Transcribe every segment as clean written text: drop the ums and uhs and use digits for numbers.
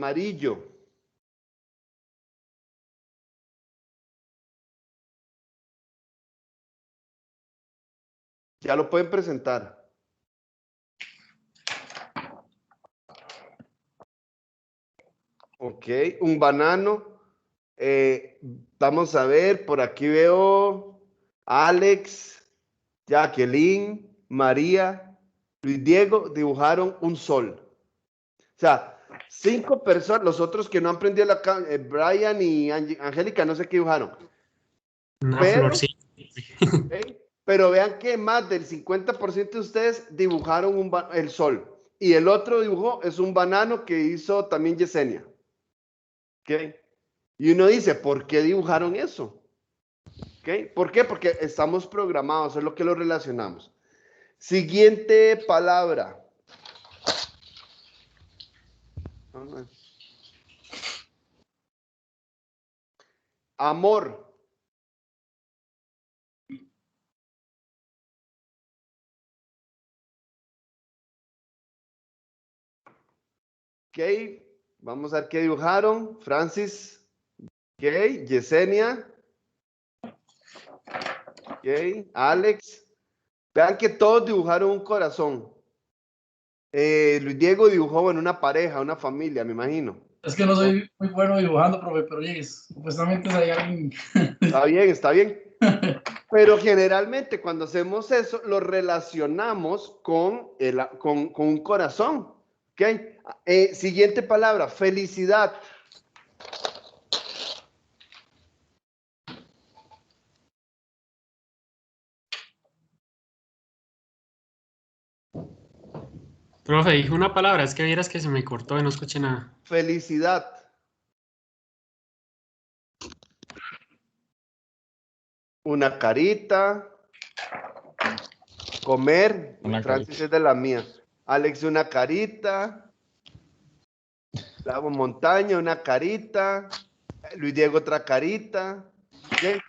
Amarillo. Ya lo pueden presentar. Ok, un banano. Vamos a ver, por aquí veo Alex, Jacqueline, María, Luis Diego dibujaron un sol. O sea, 5 personas, los otros que no han prendido Brian y Angélica, no sé qué dibujaron. Una Pero, florcita. ¿okay? Pero vean que más del 50% de ustedes dibujaron el sol. Y el otro dibujo es un banano que hizo también Yesenia. ¿Okay? Y uno dice, ¿por qué dibujaron eso? ¿Okay? ¿Por qué? Porque estamos programados, es lo que lo relacionamos. Siguiente palabra. Amor. Ok, vamos a ver qué dibujaron. Francis. Ok, Yesenia. Ok, Alex. Vean que todos dibujaron un corazón. Luis Diego dibujó, bueno, una pareja, una familia, me imagino. Es que no soy muy bueno dibujando, profe, pero supuestamente hay alguien. Está bien, está bien. Pero generalmente cuando hacemos eso, lo relacionamos con un corazón. ¿Okay? Siguiente palabra, felicidad. Profe, dijo una palabra, es que vieras que se me cortó y no escuché nada. Felicidad. Una carita. Comer. Francis es de la mía. Alex, una carita. Lago Montaña, una carita. Luis Diego, otra carita. ¿Okay?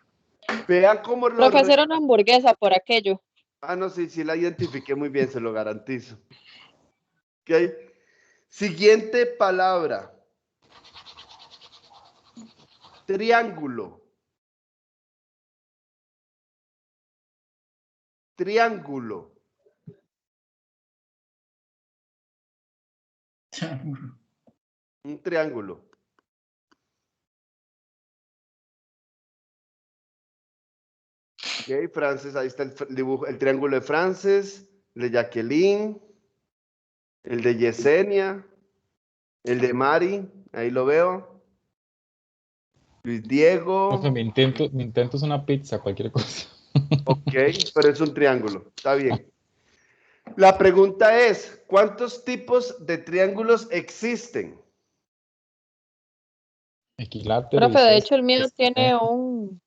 Vean cómo lo... Profe, hacer una hamburguesa por aquello. Ah, no, sí, sí la identifiqué muy bien, se lo garantizo. ¿Ok? Siguiente palabra. Triángulo. Triángulo. Un triángulo. Ok, Francis, ahí está el dibujo, el triángulo de Francis, el de Jacqueline, el de Yesenia, el de Mari, ahí lo veo. Luis Diego. Profe, mi intento es una pizza, cualquier cosa. Ok, pero es un triángulo, está bien. La pregunta es, ¿cuántos tipos de triángulos existen? Equilátero, Profe, de isósceles, hecho el mío tiene un...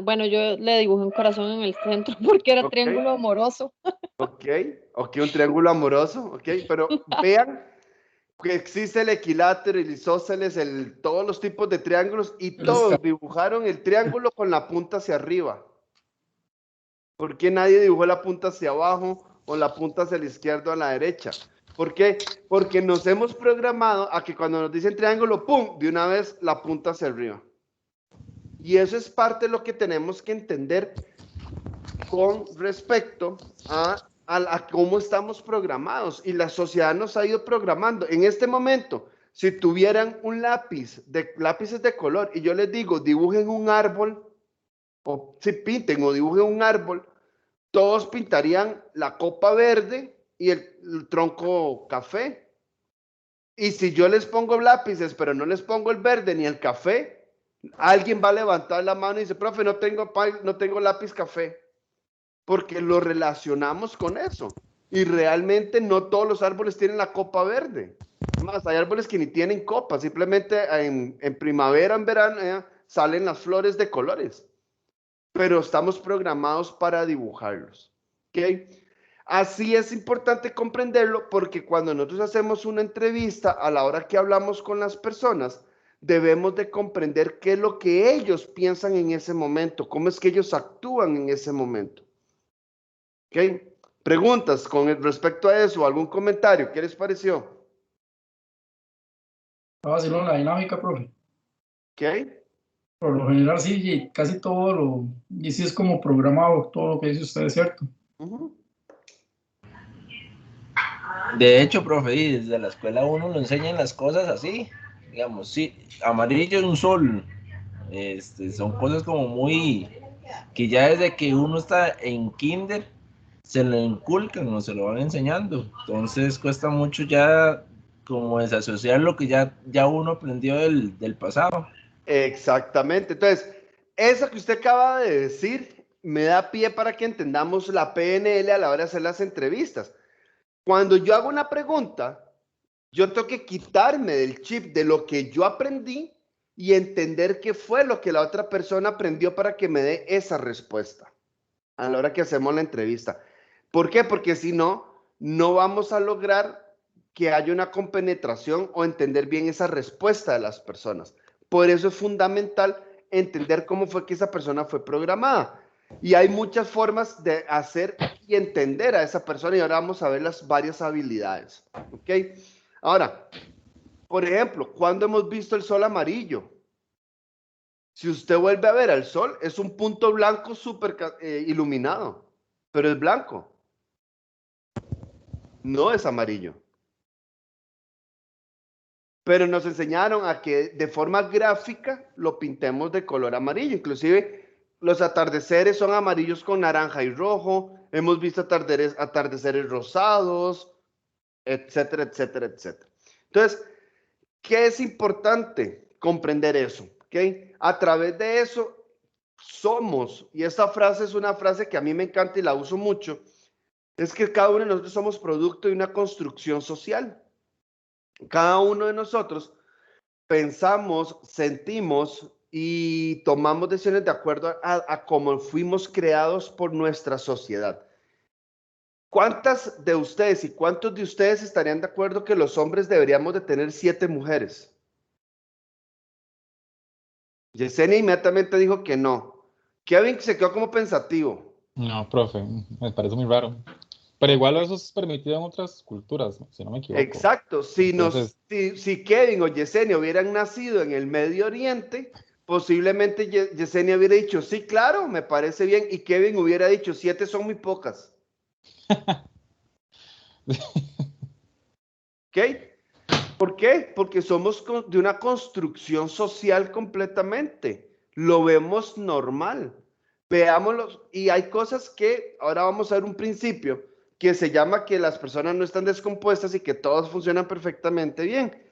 bueno, yo le dibujé un corazón en el centro porque era triángulo amoroso. Ok, un triángulo amoroso, ok, pero vean que existe el equilátero, el isósceles, todos los tipos de triángulos y todos dibujaron el triángulo con la punta hacia arriba. ¿Por qué nadie dibujó la punta hacia abajo o la punta hacia la izquierda o a la derecha? ¿Por qué? Porque nos hemos programado a que cuando nos dicen triángulo, ¡pum!, de una vez la punta hacia arriba. Y eso es parte de lo que tenemos que entender con respecto a cómo estamos programados. Y la sociedad nos ha ido programando. En este momento, si tuvieran un lápices de color, y yo les digo, dibujen un árbol, o si pinten o dibujen un árbol, todos pintarían la copa verde y el tronco café. Y si yo les pongo lápices, pero no les pongo el verde ni el café, alguien va a levantar la mano y dice, profe, no tengo lápiz café, porque lo relacionamos con eso. Y realmente no todos los árboles tienen la copa verde. Más, hay árboles que ni tienen copa, simplemente en primavera, en verano, salen las flores de colores. Pero estamos programados para dibujarlos. ¿Ok? Así es importante comprenderlo porque cuando nosotros hacemos una entrevista, a la hora que hablamos con las personas, debemos de comprender qué es lo que ellos piensan en ese momento, cómo es que ellos actúan en ese momento. ¿Ok? Preguntas con respecto a eso, algún comentario, ¿qué les pareció? Está vacilón la dinámica, profe. ¿Ok? Por lo general, sí, y casi todo y sí es como programado, todo lo que dice usted, es cierto. Ujú. De hecho, profe, y desde la escuela uno lo enseñan las cosas así, digamos, sí, amarillo es un sol, son cosas como muy, que ya desde que uno está en kinder, se lo inculcan o se lo van enseñando, entonces cuesta mucho ya como desasociar lo que ya uno aprendió del pasado. Exactamente. Entonces, eso que usted acaba de decir me da pie para que entendamos la PNL a la hora de hacer las entrevistas. Cuando yo hago una pregunta, yo tengo que quitarme del chip de lo que yo aprendí y entender qué fue lo que la otra persona aprendió para que me dé esa respuesta a la hora que hacemos la entrevista. ¿Por qué? Porque si no, no vamos a lograr que haya una compenetración o entender bien esa respuesta de las personas. Por eso es fundamental entender cómo fue que esa persona fue programada. Y hay muchas formas de hacer y entender a esa persona y ahora vamos a ver las varias habilidades. ¿Ok? Ahora, por ejemplo, ¿cuándo hemos visto el sol amarillo? Si usted vuelve a ver al sol, es un punto blanco súper iluminado, pero es blanco, no es amarillo. Pero nos enseñaron a que de forma gráfica lo pintemos de color amarillo. Inclusive los atardeceres son amarillos con naranja y rojo. Hemos visto atardeceres rosados, etcétera, etcétera, etcétera. Entonces, ¿qué es importante? Comprender eso, ¿ok? A través de eso somos, y esta frase es una frase que a mí me encanta y la uso mucho, es que cada uno de nosotros somos producto de una construcción social. Cada uno de nosotros pensamos, sentimos y tomamos decisiones de acuerdo a cómo fuimos creados por nuestra sociedad. ¿Cuántas de ustedes y cuántos de ustedes estarían de acuerdo que los hombres deberíamos de tener 7 mujeres? Yesenia inmediatamente dijo que no. Kevin se quedó como pensativo. No, profe, me parece muy raro. Pero igual eso es permitido en otras culturas, ¿no? Si no me equivoco. Exacto. Entonces, Si Kevin o Yesenia hubieran nacido en el Medio Oriente, posiblemente Yesenia hubiera dicho, sí, claro, me parece bien. Y Kevin hubiera dicho, 7 son muy pocas. ¿Ok? ¿Por qué? Porque somos de una construcción social completamente. Lo vemos normal. Veámoslo. Y hay cosas que, ahora vamos a ver un principio, que se llama que las personas no están descompuestas y que todos funcionan perfectamente bien.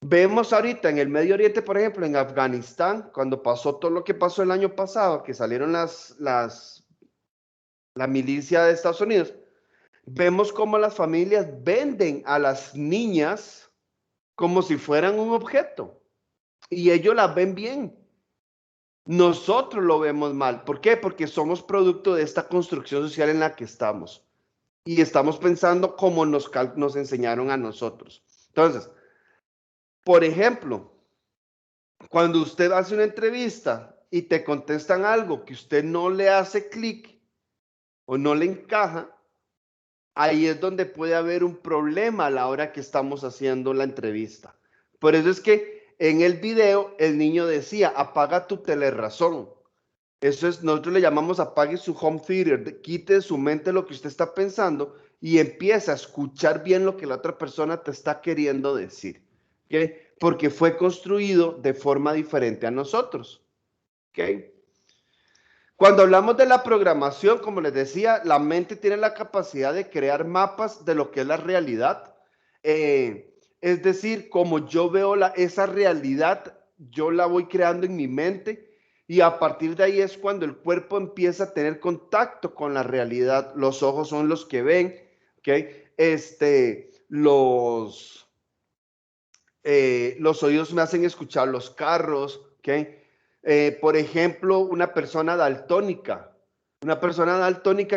Vemos ahorita en el Medio Oriente, por ejemplo, en Afganistán, cuando pasó todo lo que pasó el año pasado, que salieron la milicia de Estados Unidos, vemos cómo las familias venden a las niñas como si fueran un objeto y ellos las ven bien. Nosotros lo vemos mal. ¿Por qué? Porque somos producto de esta construcción social en la que estamos y estamos pensando como nos enseñaron a nosotros. Entonces, por ejemplo, cuando usted hace una entrevista y te contestan algo que usted no le hace clic o no le encaja, ahí es donde puede haber un problema a la hora que estamos haciendo la entrevista. Por eso es que en el video el niño decía, apaga tu telerrazón. Eso es, nosotros le llamamos apague su home theater, quite de su mente lo que usted está pensando y empieza a escuchar bien lo que la otra persona te está queriendo decir. ¿Okay? Porque fue construido de forma diferente a nosotros. ¿Okay? Cuando hablamos de la programación, como les decía, la mente tiene la capacidad de crear mapas de lo que es la realidad. Es decir, como yo veo esa realidad, yo la voy creando en mi mente y a partir de ahí es cuando el cuerpo empieza a tener contacto con la realidad. Los ojos son los que ven, ¿okay? Los oídos me hacen escuchar los carros, ¿ok? Por ejemplo, una persona daltónica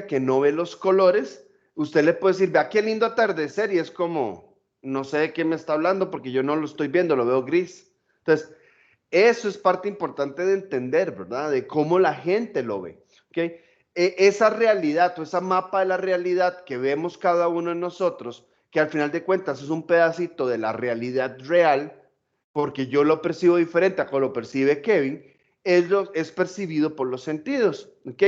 que no ve los colores, usted le puede decir, vea qué lindo atardecer, y es como, no sé de qué me está hablando porque yo no lo estoy viendo, lo veo gris. Entonces, eso es parte importante de entender, ¿verdad? De cómo la gente lo ve, ¿ok? Esa realidad o esa mapa de la realidad que vemos cada uno de nosotros, que al final de cuentas es un pedacito de la realidad real, porque yo lo percibo diferente a como lo percibe Kevin, es percibido por los sentidos, ¿ok?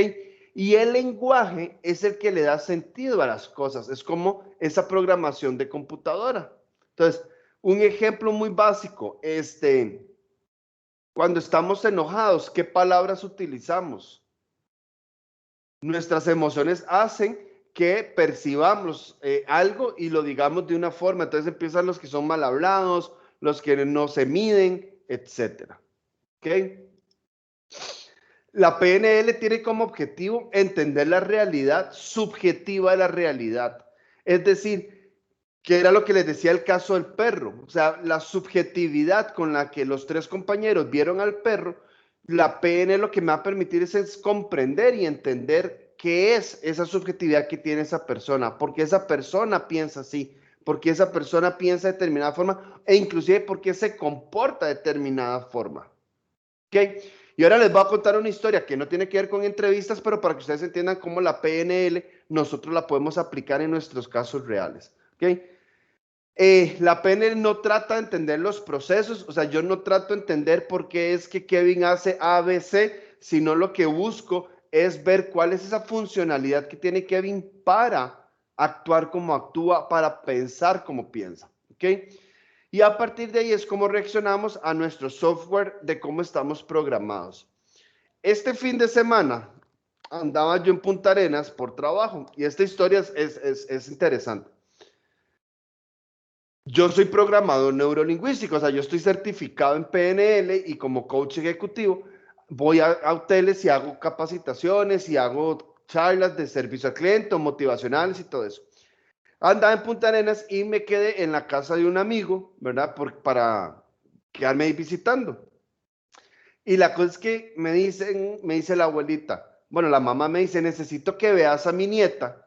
Y el lenguaje es el que le da sentido a las cosas, es como esa programación de computadora. Entonces, un ejemplo muy básico, cuando estamos enojados, ¿qué palabras utilizamos? Nuestras emociones hacen que percibamos algo y lo digamos de una forma. Entonces empiezan los que son mal hablados, los que no se miden, etc. ¿Ok? La PNL tiene como objetivo entender la realidad subjetiva de la realidad. Es decir, que era lo que les decía el caso del perro. O sea, la subjetividad con la que los 3 compañeros vieron al perro, la PNL lo que me va a permitir es comprender y entender qué es esa subjetividad que tiene esa persona, por qué esa persona piensa así, por qué esa persona piensa de determinada forma e inclusive por qué se comporta de determinada forma. ¿Ok? Y ahora les voy a contar una historia que no tiene que ver con entrevistas, pero para que ustedes entiendan cómo la PNL nosotros la podemos aplicar en nuestros casos reales. ¿Ok? La PNL no trata de entender los procesos, o sea, yo no trato de entender por qué es que Kevin hace A, B, C, sino lo que busco es ver cuál es esa funcionalidad que tiene Kevin para actuar como actúa, para pensar como piensa. ¿Ok? Y a partir de ahí es como reaccionamos a nuestro software de cómo estamos programados. Este fin de semana andaba yo en Punta Arenas por trabajo y esta historia es interesante. Yo soy programador neurolingüístico, o sea, yo estoy certificado en PNL y como coach ejecutivo voy a hoteles y hago capacitaciones y hago charlas de servicio al cliente, motivacionales y todo eso. Andaba en Punta Arenas y me quedé en la casa de un amigo, ¿verdad? Para quedarme ahí visitando. Y la cosa es que me dice la abuelita, bueno, la mamá me dice, necesito que veas a mi nieta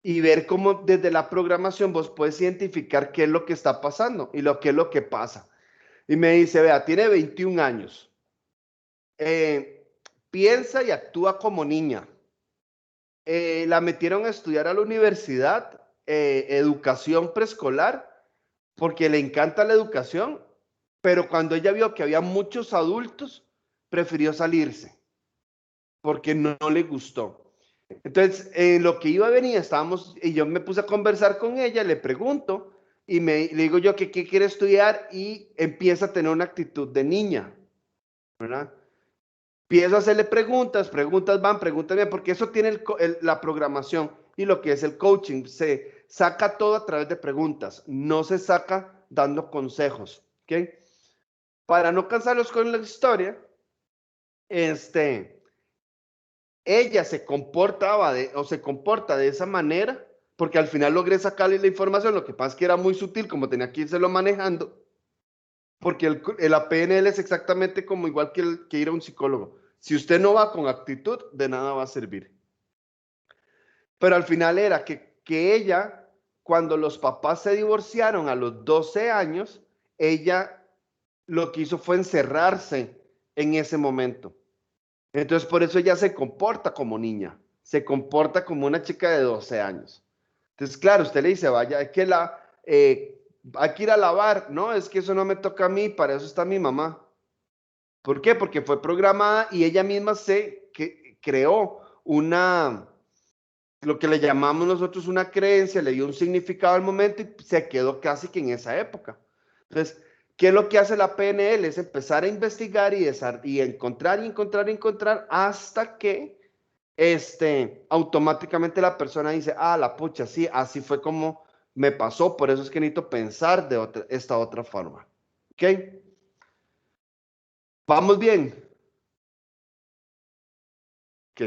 y ver cómo desde la programación vos puedes identificar qué es lo que está pasando y qué es lo que pasa. Y me dice, vea, tiene 21 años, piensa y actúa como niña. La metieron a estudiar a la universidad, educación preescolar, porque le encanta la educación, pero cuando ella vio que había muchos adultos, prefirió salirse, porque no le gustó. Entonces, lo que iba a venir, y yo me puse a conversar con ella, le pregunto, y le digo yo que qué quiere estudiar, y empieza a tener una actitud de niña, ¿verdad? Empiezo a hacerle preguntas van, preguntas bien, porque eso tiene la programación y lo que es el coaching. Se saca todo a través de preguntas, no se saca dando consejos, ¿ok? Para no cansarlos con la historia, ella se comporta de esa manera, porque al final logré sacarle la información, lo que pasa es que era muy sutil, como tenía que irse lo manejando, porque la PNL es exactamente como igual que ir a un psicólogo. Si usted no va con actitud, de nada va a servir. Pero al final era que ella, cuando los papás se divorciaron a los 12 años, ella lo que hizo fue encerrarse en ese momento. Entonces, por eso ella se comporta como niña, se comporta como una chica de 12 años. Entonces, claro, usted le dice, vaya, hay que ir a lavar. No, es que eso no me toca a mí, para eso está mi mamá. ¿Por qué? Porque fue programada y ella misma creó lo que le llamamos nosotros una creencia, le dio un significado al momento y se quedó casi que en esa época. Entonces, ¿qué es lo que hace la PNL? Es empezar a investigar y encontrar hasta que automáticamente la persona dice, la pucha, sí, así fue como me pasó, por eso es que necesito pensar de esta otra forma. ¿Ok? ¿Vamos bien? Ok.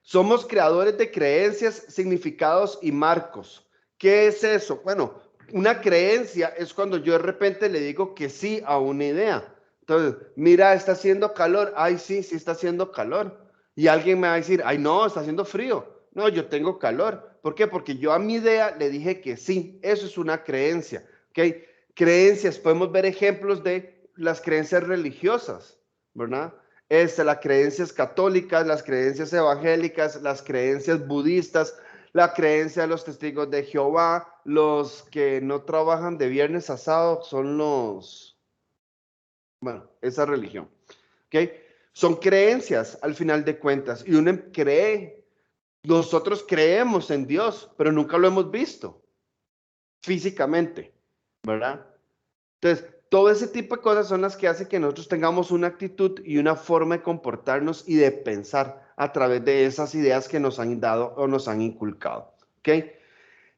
Somos creadores de creencias, significados y marcos. ¿Qué es eso? Bueno, una creencia es cuando yo de repente le digo que sí a una idea. Entonces, mira, está haciendo calor. Ay, sí, sí está haciendo calor. Y alguien me va a decir, ay, no, está haciendo frío. No, yo tengo calor. ¿Por qué? Porque yo a mi idea le dije que sí. Eso es una creencia. ¿Ok? Creencias, podemos ver ejemplos de las creencias religiosas, ¿verdad? Las creencias católicas, las creencias evangélicas, las creencias budistas, la creencia de los testigos de Jehová, los que no trabajan de viernes a sábado son bueno, esa religión, ¿ok? Son creencias al final de cuentas y uno cree, nosotros creemos en Dios, pero nunca lo hemos visto físicamente, ¿verdad? Entonces, todo ese tipo de cosas son las que hacen que nosotros tengamos una actitud y una forma de comportarnos y de pensar a través de esas ideas que nos han dado o nos han inculcado, ¿ok?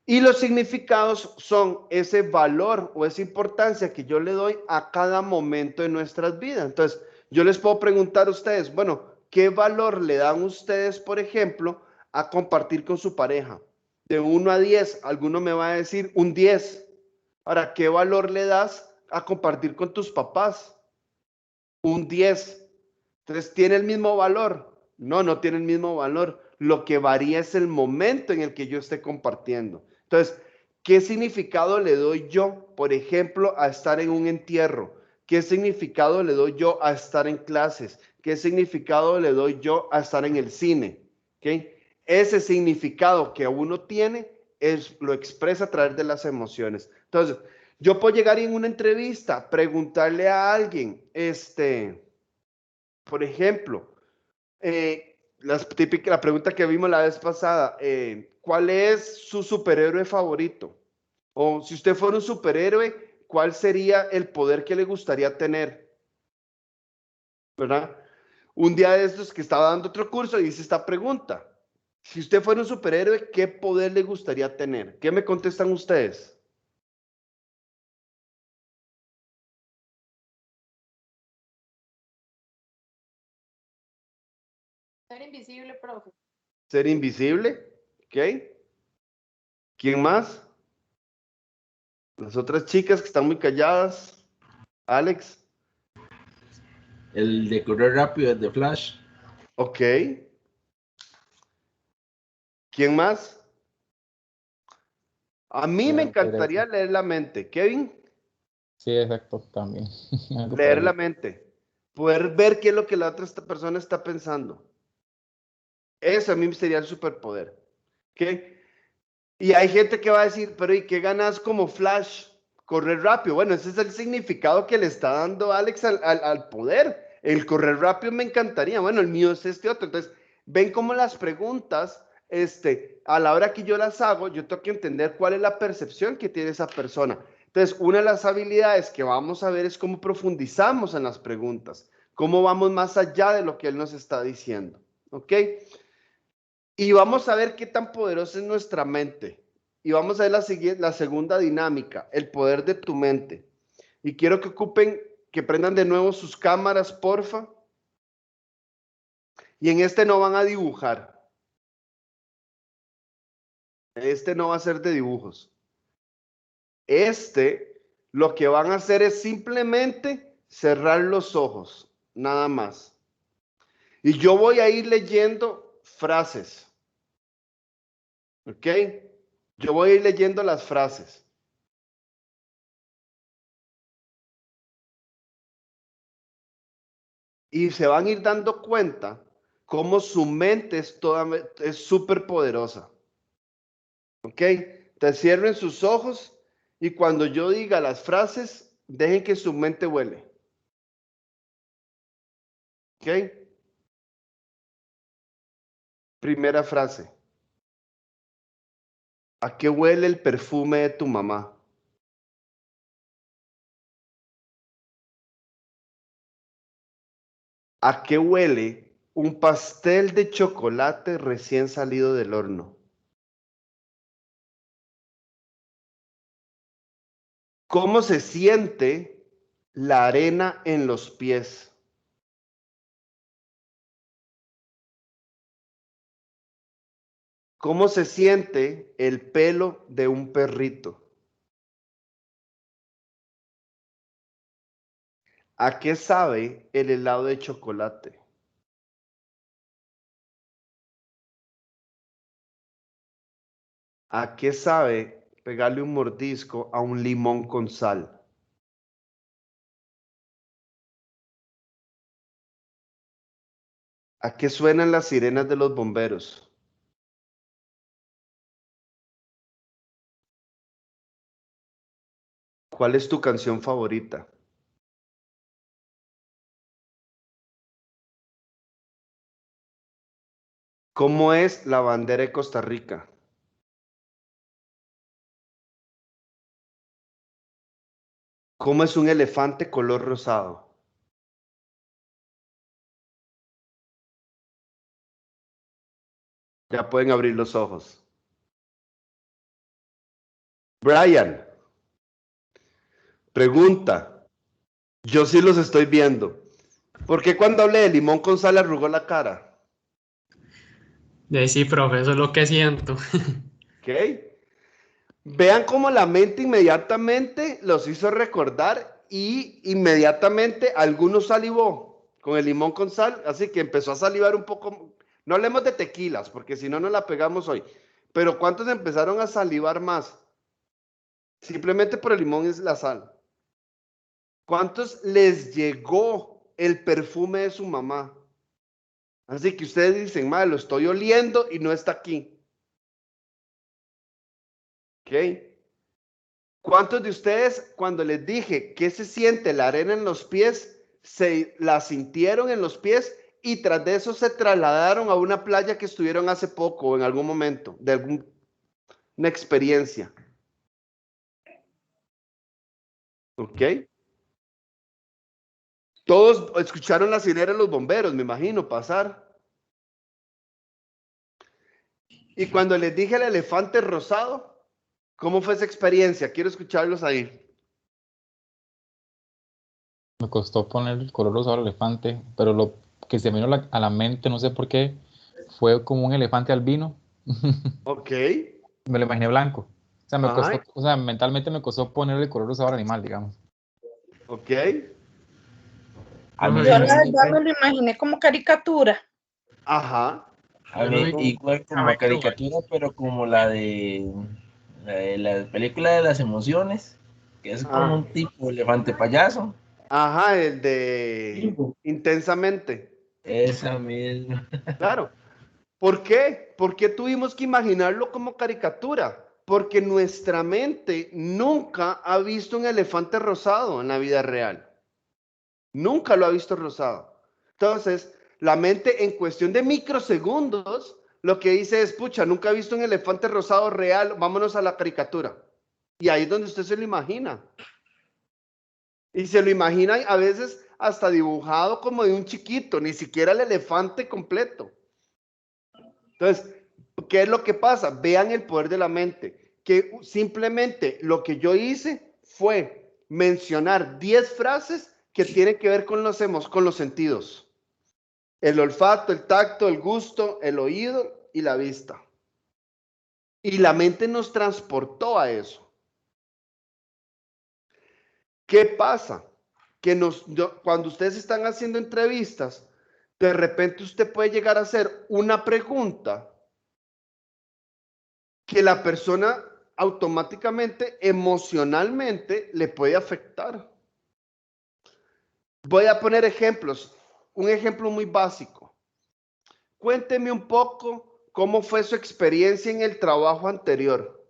Y los significados son ese valor o esa importancia que yo le doy a cada momento de nuestras vidas. Entonces, yo les puedo preguntar a ustedes, bueno, ¿qué valor le dan ustedes, por ejemplo, a compartir con su pareja? De 1 a 10, alguno me va a decir un 10. Ahora, ¿qué valor le das a compartir con tus papás? Un 10. Entonces, ¿tiene el mismo valor? No, no tiene el mismo valor. Lo que varía es el momento en el que yo esté compartiendo. Entonces, ¿qué significado le doy yo, por ejemplo, a estar en un entierro? ¿Qué significado le doy yo a estar en clases? ¿Qué significado le doy yo a estar en el cine? ¿Okay? Ese significado que uno tiene lo expresa a través de las emociones. Entonces, yo puedo llegar en una entrevista, preguntarle a alguien, por ejemplo, la pregunta que vimos la vez pasada, ¿cuál es su superhéroe favorito? O si usted fuera un superhéroe, ¿cuál sería el poder que le gustaría tener? ¿Verdad? Un día de estos que estaba dando otro curso y hice esta pregunta. Si usted fuera un superhéroe, ¿qué poder le gustaría tener? ¿Qué me contestan ustedes? Ser invisible, profe. Ser invisible, ¿ok? ¿Quién más? Las otras chicas que están muy calladas. Alex, El de correr rápido, de Flash. ok. ¿Quién más? A mí me Algo encantaría parecido. leer la mente. Kevin, Sí, exacto, también. Algo leer la parecido. mente. Poder ver qué es lo que la otra persona está pensando. Eso a mí sería el superpoder. ¿Ok? Y hay gente que va a decir, pero ¿y qué ganas como Flash? Correr rápido. Bueno, ese es el significado que le está dando Alex al poder. El correr rápido me encantaría. Bueno, el mío es este otro. Entonces, ven cómo las preguntas, a la hora que yo las hago, yo tengo que entender cuál es la percepción que tiene esa persona. Entonces, una de las habilidades que vamos a ver es cómo profundizamos en las preguntas, cómo vamos más allá de lo que él nos está diciendo. ¿Ok? Y vamos a ver qué tan poderosa es nuestra mente. Y vamos a ver la segunda dinámica, el poder de tu mente. Y quiero que que prendan de nuevo sus cámaras, porfa. Y en este no van a dibujar. Este no va a ser de dibujos. Lo que van a hacer es simplemente cerrar los ojos, nada más. Y yo voy a ir leyendo frases. ¿Ok? Yo voy a ir leyendo las frases. Y se van a ir dando cuenta cómo su mente es súper poderosa. ¿Ok? Entonces cierren sus ojos y cuando yo diga las frases, dejen que su mente huele. ¿Ok? Primera frase. ¿A qué huele el perfume de tu mamá? ¿A qué huele un pastel de chocolate recién salido del horno? ¿Cómo se siente la arena en los pies? ¿Cómo se siente el pelo de un perrito? ¿A qué sabe el helado de chocolate? ¿A qué sabe pegarle un mordisco a un limón con sal? ¿A qué suenan las sirenas de los bomberos? ¿Cuál es tu canción favorita? ¿Cómo es la bandera de Costa Rica? ¿Cómo es un elefante color rosado? Ya pueden abrir los ojos. Brian, pregunta. Yo sí los estoy viendo. ¿Por qué cuando hablé de limón con sal arrugó la cara? De ahí sí, profe, eso es lo que siento. ¿Ok? Vean cómo la mente inmediatamente los hizo recordar y inmediatamente algunos salivó con el limón con sal, así que empezó a salivar un poco. No hablemos de tequilas, porque si no, no la pegamos hoy. Pero ¿cuántos empezaron a salivar más? Simplemente por el limón y la sal. ¿Cuántos les llegó el perfume de su mamá? Así que ustedes dicen, madre, lo estoy oliendo y no está aquí. ¿Ok? ¿Cuántos de ustedes, cuando les dije qué se siente la arena en los pies, se la sintieron en los pies y tras de eso se trasladaron a una playa que estuvieron hace poco o en algún momento, de alguna experiencia? ¿Ok? Todos escucharon la sirena de los bomberos, me imagino, pasar. Y cuando les dije el elefante rosado, ¿cómo fue esa experiencia? Quiero escucharlos ahí. Me costó poner el color rosado al elefante, pero lo que se me vino a la mente, no sé por qué, fue como un elefante albino. Ok. Me lo imaginé blanco. O sea, me Ajá. costó, o sea, mentalmente me costó poner el color rosado al animal, digamos. Ok. A mí Profe, se Yo me la verdad hace me lo imaginé como caricatura. Ajá. a yo lo mí vi igual a como ver, caricatura, pero como la película de las emociones, que es como Ah. un tipo elefante payaso. Ajá, el de Intensamente. Esa misma. Claro. ¿Por qué? ¿Por qué tuvimos que imaginarlo como caricatura? Porque nuestra mente nunca ha visto un elefante rosado en la vida real. Nunca lo ha visto rosado. Entonces, la mente en cuestión de microsegundos, lo que dice es, pucha, nunca he visto un elefante rosado real, vámonos a la caricatura. Y ahí es donde usted se lo imagina. Y se lo imagina a veces hasta dibujado como de un chiquito, ni siquiera el elefante completo. Entonces, ¿qué es lo que pasa? Vean el poder de la mente, que simplemente lo que yo hice fue mencionar 10 frases que tienen que ver con los sentidos. El olfato, el tacto, el gusto, el oído y la vista. Y la mente nos transportó a eso. ¿Qué pasa? Que cuando ustedes están haciendo entrevistas, de repente usted puede llegar a hacer una pregunta que la persona automáticamente, emocionalmente, le puede afectar. Voy a poner ejemplos. Un ejemplo muy básico. Cuénteme un poco cómo fue su experiencia en el trabajo anterior.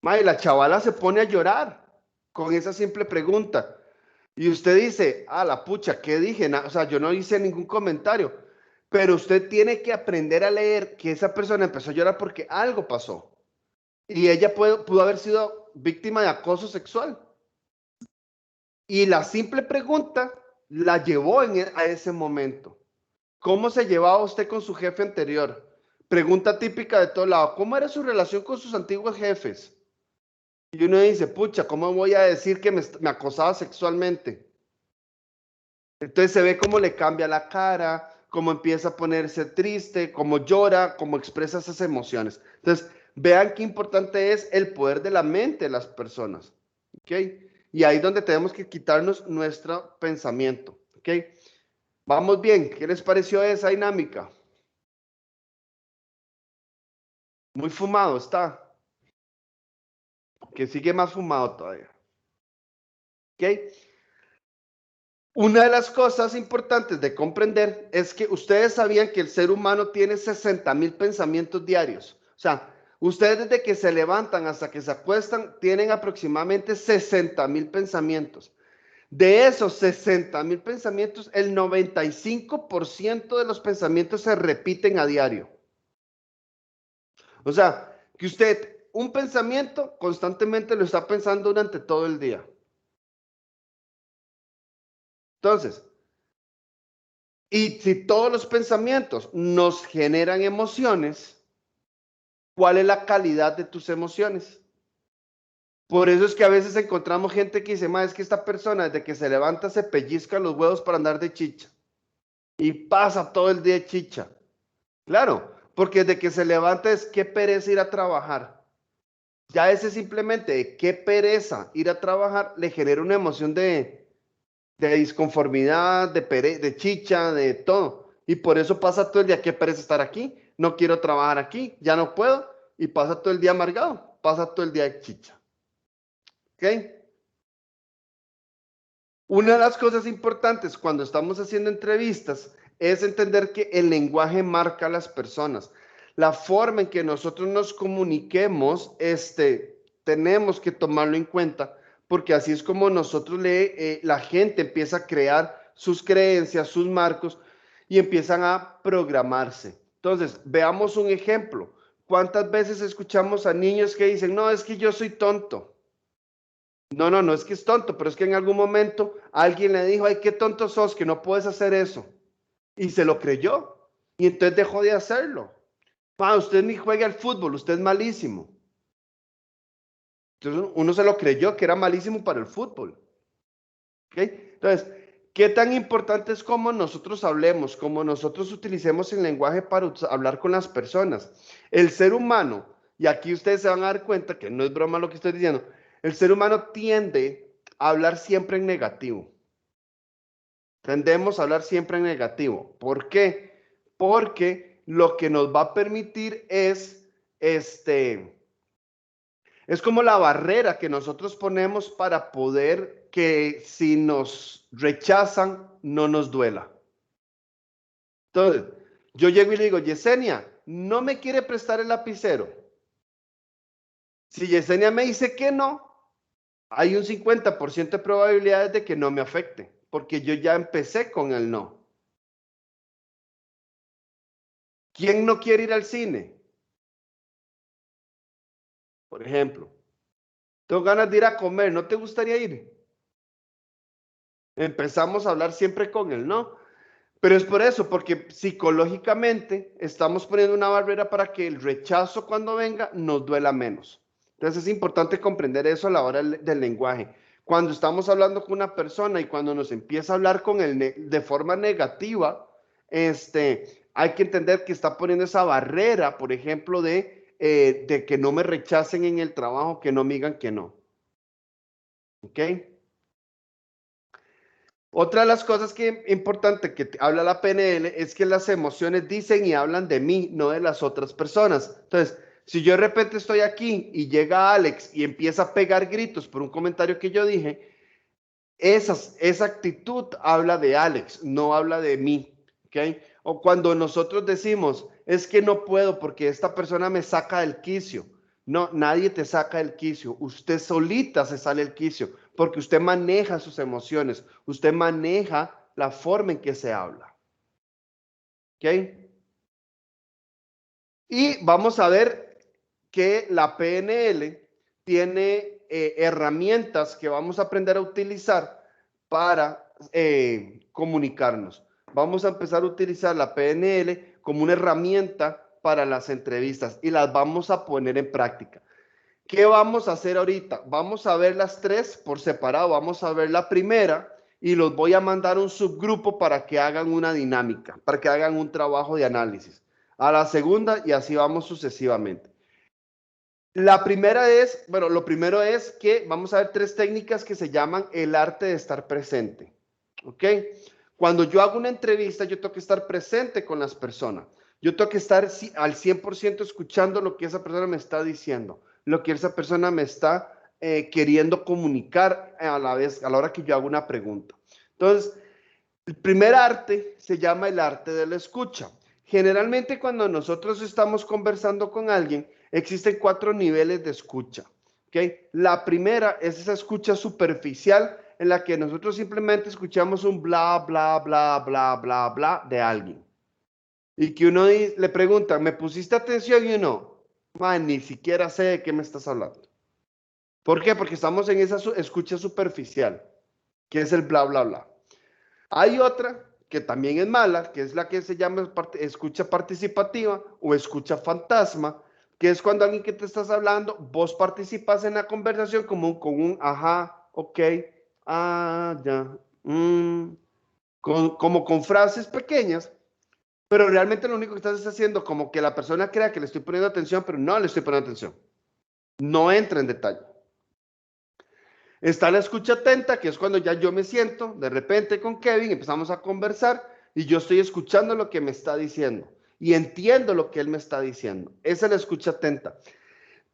May, la chavala se pone a llorar con esa simple pregunta. Y usted dice, la pucha, ¿qué dije? O sea, yo no hice ningún comentario. Pero usted tiene que aprender a leer que esa persona empezó a llorar porque algo pasó. Y ella pudo haber sido víctima de acoso sexual. Y la simple pregunta la llevó a ese momento. ¿Cómo se llevaba usted con su jefe anterior? Pregunta típica de todo lado. ¿Cómo era su relación con sus antiguos jefes? Y uno dice, pucha, ¿cómo voy a decir que me acosaba sexualmente? Entonces se ve cómo le cambia la cara, cómo empieza a ponerse triste, cómo llora, cómo expresa esas emociones. Entonces, vean qué importante es el poder de la mente de las personas. ¿Ok? Y ahí es donde tenemos que quitarnos nuestro pensamiento. ¿Ok? Vamos bien. ¿Qué les pareció esa dinámica? Muy fumado está. Que sigue más fumado todavía. ¿Ok? Una de las cosas importantes de comprender es que ustedes sabían que el ser humano tiene 60,000 pensamientos diarios. O sea, Ustedes desde que se levantan hasta que se acuestan tienen aproximadamente 60,000 pensamientos. De esos 60,000 pensamientos, el 95% de los pensamientos se repiten a diario. O sea, que usted un pensamiento constantemente lo está pensando durante todo el día. Entonces, y si todos los pensamientos nos generan emociones, ¿cuál es la calidad de tus emociones? Por eso es que a veces encontramos gente que dice, ma, es que esta persona desde que se levanta se pellizca los huevos para andar de chicha. Y pasa todo el día de chicha. Claro, porque desde que se levanta es qué pereza ir a trabajar. Ya ese simplemente qué pereza ir a trabajar le genera una emoción de disconformidad, de chicha, de todo. Y por eso pasa todo el día, qué pereza estar aquí, no quiero trabajar aquí, ya no puedo. Y pasa todo el día amargado, pasa todo el día de chicha. ¿Ok? Una de las cosas importantes cuando estamos haciendo entrevistas es entender que el lenguaje marca a las personas. La forma en que nosotros nos comuniquemos, tenemos que tomarlo en cuenta, porque así es como nosotros la gente empieza a crear sus creencias, sus marcos, y empiezan a programarse. Entonces, veamos un ejemplo. ¿Cuántas veces escuchamos a niños que dicen, no, es que yo soy tonto? No es que es tonto, pero es que en algún momento alguien le dijo, ay, qué tonto sos, que no puedes hacer eso. Y se lo creyó. Y entonces dejó de hacerlo. Usted ni juega al fútbol, usted es malísimo. Entonces uno se lo creyó que era malísimo para el fútbol. ¿Okay? Entonces, ¿qué tan importante es cómo nosotros hablemos, cómo nosotros utilicemos el lenguaje para hablar con las personas? El ser humano, y aquí ustedes se van a dar cuenta que no es broma lo que estoy diciendo, el ser humano tiende a hablar siempre en negativo. Tendemos a hablar siempre en negativo. ¿Por qué? Porque lo que nos va a permitir es como la barrera que nosotros ponemos para poder que si nos rechazan, no nos duela. Entonces, yo llego y le digo, Yesenia, ¿no me quiere prestar el lapicero? Si Yesenia me dice que no, hay un 50% de probabilidades de que no me afecte, porque yo ya empecé con el no. ¿Quién no quiere ir al cine? Por ejemplo, tengo ganas de ir a comer, ¿no te gustaría ir? Empezamos a hablar siempre con el no, pero es por eso, porque psicológicamente estamos poniendo una barrera para que el rechazo cuando venga nos duela menos. Entonces es importante comprender eso a la hora del lenguaje. Cuando estamos hablando con una persona y cuando nos empieza a hablar de forma negativa, hay que entender que está poniendo esa barrera, por ejemplo, de que no me rechacen en el trabajo, que no me digan que no. ¿Ok? Otra de las cosas que es importante que habla la PNL es que las emociones dicen y hablan de mí, no de las otras personas. Entonces, si yo de repente estoy aquí y llega Alex y empieza a pegar gritos por un comentario que yo dije, esa actitud habla de Alex, no habla de mí. ¿Okay? O cuando nosotros decimos, es que no puedo porque esta persona me saca del quicio. No, nadie te saca del quicio. Usted solita se sale del quicio porque usted maneja sus emociones. Usted maneja la forma en que se habla. ¿Ok? Y vamos a ver que la PNL tiene herramientas que vamos a aprender a utilizar para comunicarnos. Vamos a empezar a utilizar la PNL como una herramienta para las entrevistas y las vamos a poner en práctica. ¿Qué vamos a hacer ahorita? Vamos a ver las tres por separado. Vamos a ver la primera y los voy a mandar a un subgrupo para que hagan una dinámica, para que hagan un trabajo de análisis. A la segunda y así vamos sucesivamente. La primera es, bueno, lo primero es que vamos a ver tres técnicas que se llaman el arte de estar presente. ¿Ok? Cuando yo hago una entrevista, yo tengo que estar presente con las personas. Yo tengo que estar al 100% escuchando lo que esa persona me está diciendo, lo que esa persona me está queriendo comunicar a la hora que yo hago una pregunta. Entonces, el primer arte se llama el arte de la escucha. Generalmente cuando nosotros estamos conversando con alguien, Existen 4 niveles de escucha. ¿Okay? La primera es esa escucha superficial en la que nosotros simplemente escuchamos un bla, bla, bla, bla, bla, bla de alguien. Y que uno le pregunta, ¿me pusiste atención? Y uno, man, ni siquiera sé de qué me estás hablando. ¿Por qué? Porque estamos en esa escucha superficial, que es el bla, bla, bla. Hay otra que también es mala, que es la que se llama escucha participativa o escucha fantasma, que es cuando alguien que te estás hablando, vos participas en la conversación como con un ajá, ok, ah, ya, como con frases pequeñas, pero realmente lo único que estás haciendo como que la persona crea que le estoy poniendo atención, pero no le estoy poniendo atención. No entra en detalle. Está la escucha atenta, que es cuando ya yo me siento de repente con Kevin, empezamos a conversar y yo estoy escuchando lo que me está diciendo y entiendo lo que él me está diciendo. Esa es la escucha atenta.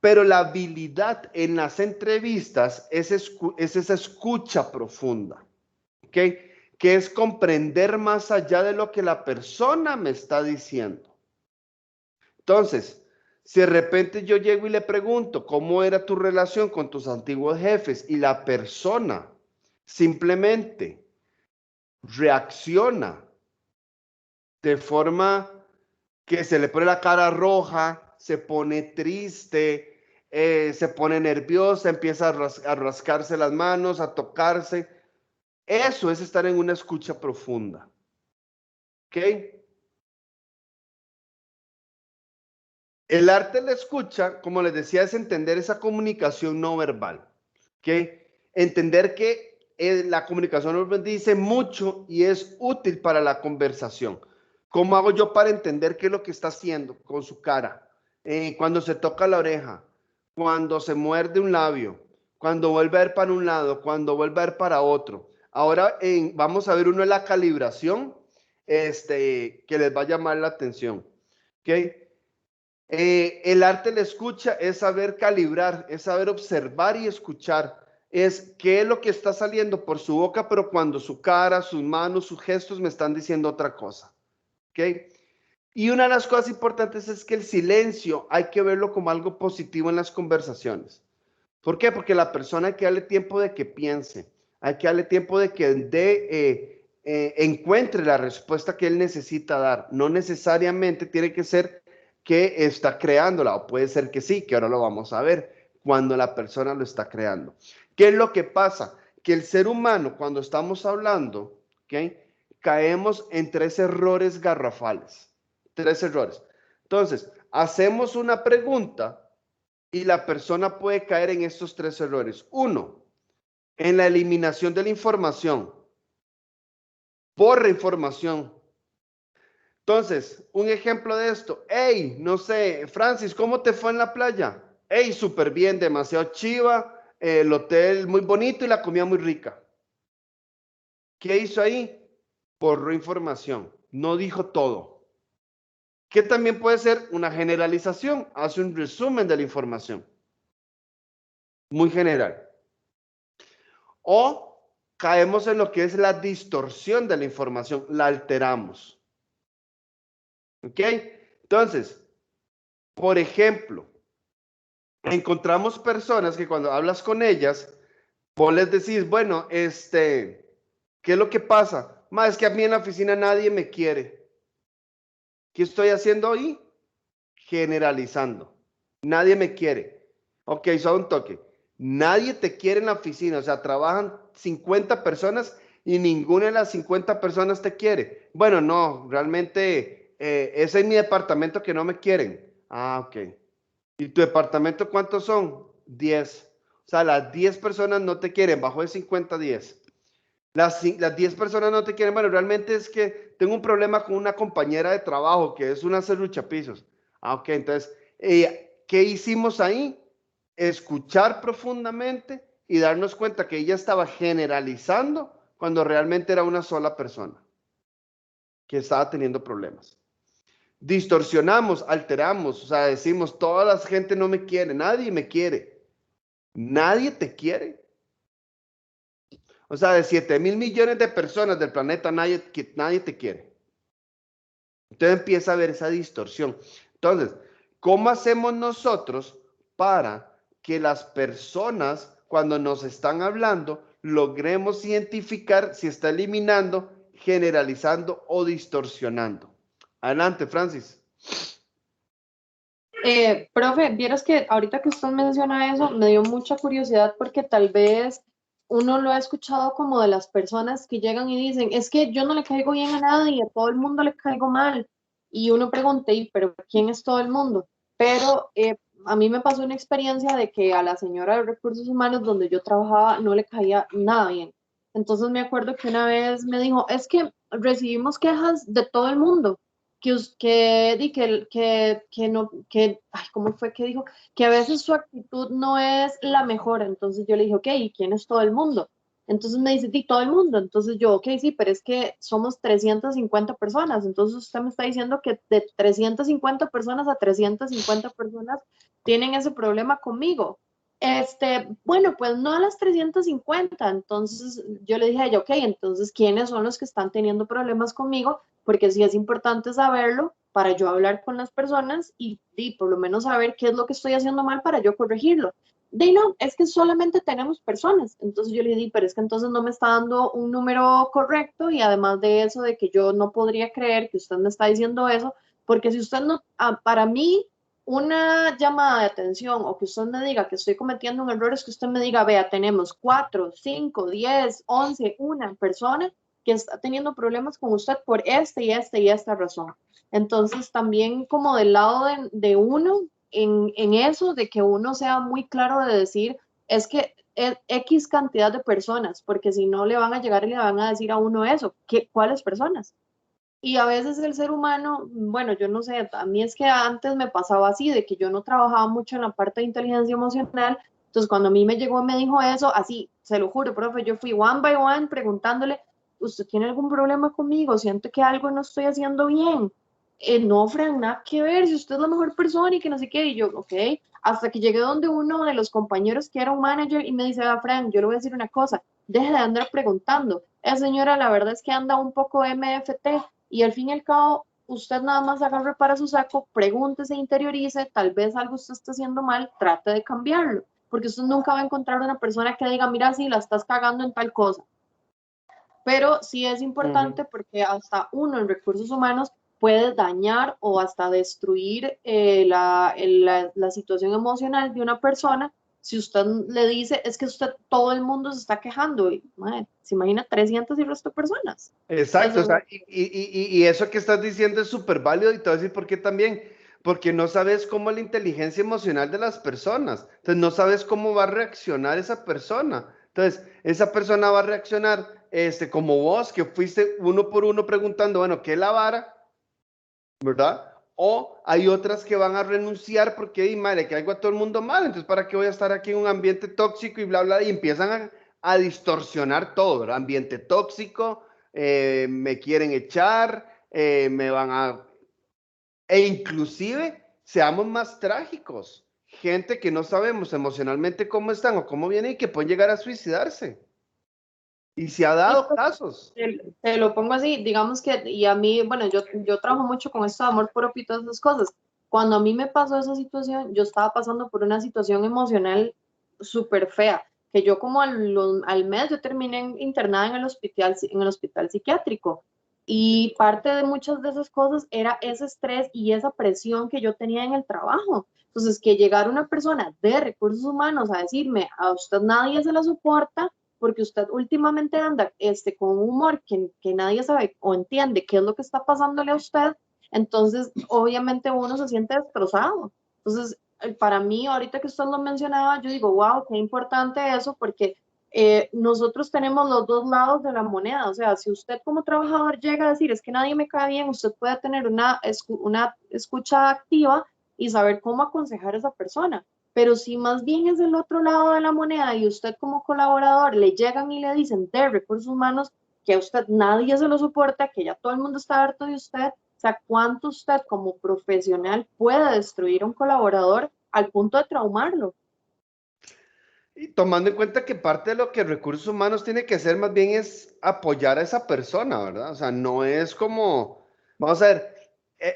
Pero la habilidad en las entrevistas es esa escucha profunda, ¿ok? Que es comprender más allá de lo que la persona me está diciendo. Entonces, si de repente yo llego y le pregunto cómo era tu relación con tus antiguos jefes y la persona simplemente reacciona de forma que se le pone la cara roja, se pone triste, se pone nerviosa, empieza a rascarse las manos, a tocarse. Eso es estar en una escucha profunda. ¿Ok? El arte de la escucha, como les decía, es entender esa comunicación no verbal. ¿Ok? Entender que la comunicación no verbal dice mucho y es útil para la conversación. ¿Cómo hago yo para entender qué es lo que está haciendo con su cara? Cuando se toca la oreja, cuando se muerde un labio, cuando vuelve a ver para un lado, cuando vuelve a ver para otro. Ahora vamos a ver uno de la calibración que les va a llamar la atención. ¿Ok? El arte de la escucha es saber calibrar, es saber observar y escuchar. Es qué es lo que está saliendo por su boca, pero cuando su cara, sus manos, sus gestos me están diciendo otra cosa. ¿Ok? Y una de las cosas importantes es que el silencio hay que verlo como algo positivo en las conversaciones. ¿Por qué? Porque la persona hay que darle tiempo de que piense, hay que darle tiempo de que encuentre la respuesta que él necesita dar. No necesariamente tiene que ser que está creándola, o puede ser que sí, que ahora lo vamos a ver, cuando la persona lo está creando. ¿Qué es lo que pasa? Que el ser humano, cuando estamos hablando, ¿okay? Caemos en 3 errores garrafales. 3 errores. Entonces, hacemos una pregunta y la persona puede caer en estos 3 errores. 1, en la eliminación de la información. Borra información. Entonces, un ejemplo de esto. Hey, no sé, Francis, ¿cómo te fue en la playa? Hey, súper bien, demasiado chiva, el hotel muy bonito y la comida muy rica. ¿Qué hizo ahí? Borró información, no dijo todo. Que también puede ser una generalización, hace un resumen de la información. Muy general. O caemos en lo que es la distorsión de la información, la alteramos. ¿Ok? Entonces, por ejemplo, encontramos personas que cuando hablas con ellas, vos les decís, bueno, ¿qué es lo que pasa? Es que a mí en la oficina nadie me quiere. ¿Qué estoy haciendo ahí? Generalizando. Nadie me quiere. Ok, solo un toque. Nadie te quiere en la oficina, o sea, trabajan 50 personas y ninguna de las 50 personas te quiere. Bueno, no, realmente ese es mi departamento que no me quieren. Ah, ok. ¿Y tu departamento cuántos son? 10. O sea, las 10 personas no te quieren, bajo de 50, 10. Las 10 personas no te quieren. Bueno, realmente es que tengo un problema con una compañera de trabajo que es una serruchapisos. Ah, ok, entonces, ¿qué hicimos ahí? Escuchar profundamente y darnos cuenta que ella estaba generalizando cuando realmente era una sola persona que estaba teniendo problemas. Distorsionamos, alteramos, o sea, decimos, toda la gente no me quiere, nadie me quiere. Nadie te quiere. O sea, de 7,000 millones de personas del planeta, nadie te quiere. Entonces empieza a haber esa distorsión. Entonces, ¿cómo hacemos nosotros para que las personas, cuando nos están hablando, logremos identificar si está eliminando, generalizando o distorsionando? Adelante, Francis. Profe, vieras que ahorita que usted menciona eso, me dio mucha curiosidad porque tal vez uno lo ha escuchado como de las personas que llegan y dicen, es que yo no le caigo bien a nadie, a todo el mundo le caigo mal. Y uno pregunta, ¿y pero quién es todo el mundo? Pero a mí me pasó una experiencia de que a la señora de recursos humanos donde yo trabajaba no le caía nada bien. Entonces me acuerdo que una vez me dijo, es que recibimos quejas de todo el mundo que no, ay, ¿cómo fue que dijo? Que a veces su actitud no es la mejor. Entonces yo le dije, ok, ¿y quién es todo el mundo? Entonces me dice, todo el mundo. Entonces yo, ok, sí, pero es que somos 350 personas. Entonces usted me está diciendo que de 350 personas a 350 personas tienen ese problema conmigo. Bueno, pues no a las 350. Entonces yo le dije a ella, ok, entonces, ¿quiénes son los que están teniendo problemas conmigo? Porque sí es importante saberlo para yo hablar con las personas y por lo menos saber qué es lo que estoy haciendo mal para yo corregirlo. No, es que solamente tenemos personas. Entonces yo le dije, pero es que entonces no me está dando un número correcto y además de eso, de que yo no podría creer que usted me está diciendo eso, porque si usted no, para mí, una llamada de atención o que usted me diga que estoy cometiendo un error es que usted me diga, vea, tenemos 4, 5, 10, 11, una persona que está teniendo problemas con usted por y esta razón. Entonces, también como del lado de uno, en eso, de que uno sea muy claro de decir, es que X cantidad de personas, porque si no le van a llegar y le van a decir a uno eso, ¿cuáles personas? Y a veces el ser humano, bueno, yo no sé, a mí es que antes me pasaba así, de que yo no trabajaba mucho en la parte de inteligencia emocional, entonces cuando a mí me llegó y me dijo eso, así, se lo juro, profe, yo fui one by one preguntándole, ¿usted tiene algún problema conmigo? ¿Siente que algo no estoy haciendo bien? No, Fran, nada que ver, si usted es la mejor persona y que no sé qué, y yo, ok, hasta que llegué donde uno de los compañeros que era un manager y me dice, Fran, yo le voy a decir una cosa, deje de andar preguntando, esa señora la verdad es que anda un poco MFT, y al fin y al cabo, usted nada más agarre para su saco, pregúntese, interiorice, tal vez algo usted está haciendo mal, trate de cambiarlo, porque usted nunca va a encontrar una persona que diga, mira, si la estás cagando en tal cosa. Pero sí es importante porque hasta uno en recursos humanos puede dañar o hasta destruir la situación emocional de una persona si usted le dice, es que usted, todo el mundo se está quejando, y madre, se imagina 300 y resto de personas. Exacto, Eso, o sea, y eso que estás diciendo es súper válido y te voy a decir por qué también, porque no sabes cómo la inteligencia emocional de las personas, entonces no sabes cómo va a reaccionar esa persona, entonces esa persona va a reaccionar como vos, que fuiste uno por uno preguntando, bueno, ¿qué es la vara? ¿Verdad? O hay otras que van a renunciar porque, madre, que algo a todo el mundo mal, entonces ¿para qué voy a estar aquí en un ambiente tóxico y bla, bla, y empiezan a distorsionar todo, ¿verdad? Ambiente tóxico, me quieren echar, me van a... E inclusive, seamos más trágicos, gente que no sabemos emocionalmente cómo están o cómo vienen y que pueden llegar a suicidarse. Y se ha dado casos. te lo pongo así, digamos que, y a mí, bueno, yo trabajo mucho con esto de amor propio y todas esas cosas. Cuando a mí me pasó esa situación, yo estaba pasando por una situación emocional súper fea, que yo como al mes yo terminé internada en el hospital psiquiátrico. Y parte de muchas de esas cosas era ese estrés y esa presión que yo tenía en el trabajo. Entonces, que llegara una persona de recursos humanos a decirme, a usted nadie se la soporta, porque usted últimamente anda con un humor que nadie sabe o entiende qué es lo que está pasándole a usted, entonces obviamente uno se siente destrozado. Entonces, para mí, ahorita que usted lo mencionaba, yo digo, wow, qué importante eso, porque nosotros tenemos los dos lados de la moneda. O sea, si usted como trabajador llega a decir, es que nadie me cae bien, usted puede tener una escucha activa y saber cómo aconsejar a esa persona. Pero si más bien es del otro lado de la moneda y usted como colaborador le llegan y le dicen de recursos humanos que a usted nadie se lo soporta, que ya todo el mundo está harto de usted, o sea, ¿cuánto usted como profesional puede destruir a un colaborador al punto de traumarlo? Y tomando en cuenta que parte de lo que recursos humanos tiene que hacer más bien es apoyar a esa persona, ¿verdad? O sea, no es como, vamos a ver,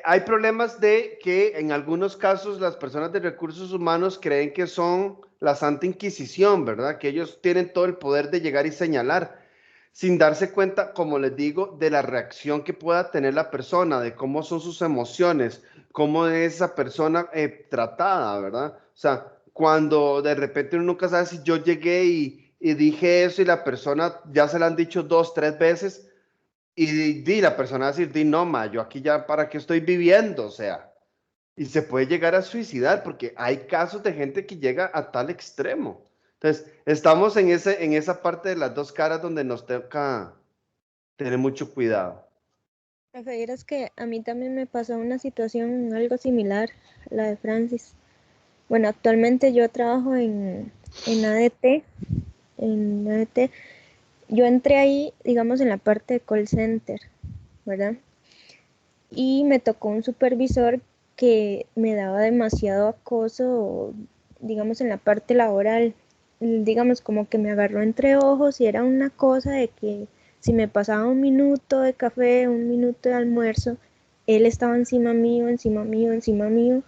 hay problemas de que en algunos casos las personas de recursos humanos creen que son la Santa Inquisición, ¿verdad? Que ellos tienen todo el poder de llegar y señalar, sin darse cuenta, como les digo, de la reacción que pueda tener la persona, de cómo son sus emociones, cómo es esa persona tratada, ¿verdad? O sea, cuando de repente uno nunca sabe si yo llegué y dije eso y la persona ya se lo han dicho 2, 3 veces y la persona va a decir, di no, ma, yo aquí ya para qué estoy viviendo, o sea, y se puede llegar a suicidar porque hay casos de gente que llega a tal extremo. Entonces, estamos en esa parte de las dos caras donde nos toca tener mucho cuidado. Profe, vieras que a mí también me pasó una situación algo similar a la de Francis. Bueno, actualmente yo trabajo en ADT, en ADT. Yo entré ahí, digamos, en la parte de call center, ¿verdad? Y me tocó un supervisor que me daba demasiado acoso, digamos, en la parte laboral. Digamos, como que me agarró entre ojos y era una cosa de que si me pasaba un minuto de café, un minuto de almuerzo, él estaba encima mío, encima mío, encima mío.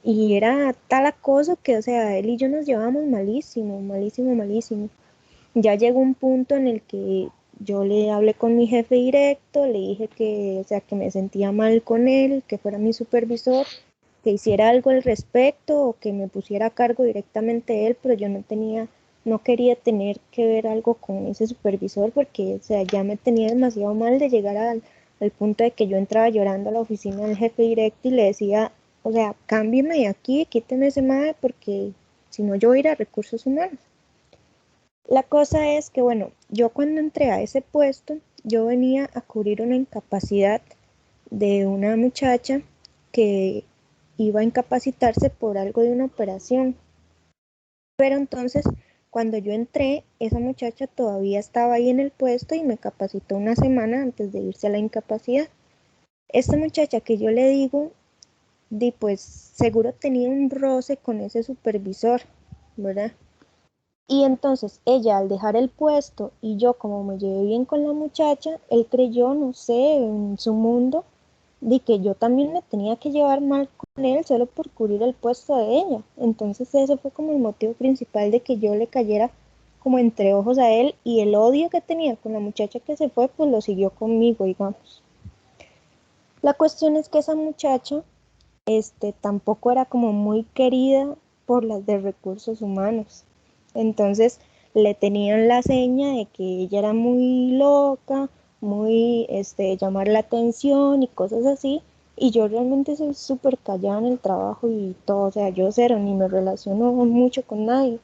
Y era tal acoso que, o sea, él y yo nos llevábamos malísimo, malísimo, malísimo. Ya llegó un punto en el que yo le hablé con mi jefe directo, le dije que, o sea, que me sentía mal con él, que fuera mi supervisor, que hiciera algo al respecto o que me pusiera a cargo directamente él, pero yo no quería tener que ver algo con ese supervisor porque, o sea, ya me tenía demasiado mal de llegar al punto de que yo entraba llorando a la oficina del jefe directo y le decía, o sea, cámbiame de aquí, quíteme ese madre porque si no yo voy a ir a recursos humanos. La cosa es que, bueno, yo cuando entré a ese puesto, yo venía a cubrir una incapacidad de una muchacha que iba a incapacitarse por algo de una operación. Pero entonces, cuando yo entré, esa muchacha todavía estaba ahí en el puesto y me capacitó una semana antes de irse a la incapacidad. Esta muchacha que yo le digo, pues seguro tenía un roce con ese supervisor, ¿verdad? Y entonces ella al dejar el puesto y yo como me llevé bien con la muchacha, él creyó, no sé, en su mundo, de que yo también me tenía que llevar mal con él solo por cubrir el puesto de ella. Entonces ese fue como el motivo principal de que yo le cayera como entre ojos a él y el odio que tenía con la muchacha que se fue, pues lo siguió conmigo, digamos. La cuestión es que esa muchacha, tampoco era como muy querida por las de recursos humanos. Entonces le tenían la seña de que ella era muy loca, muy llamar la atención y cosas así. Y yo realmente soy súper callada en el trabajo y todo, o sea, yo cero, ni me relaciono mucho con nadie.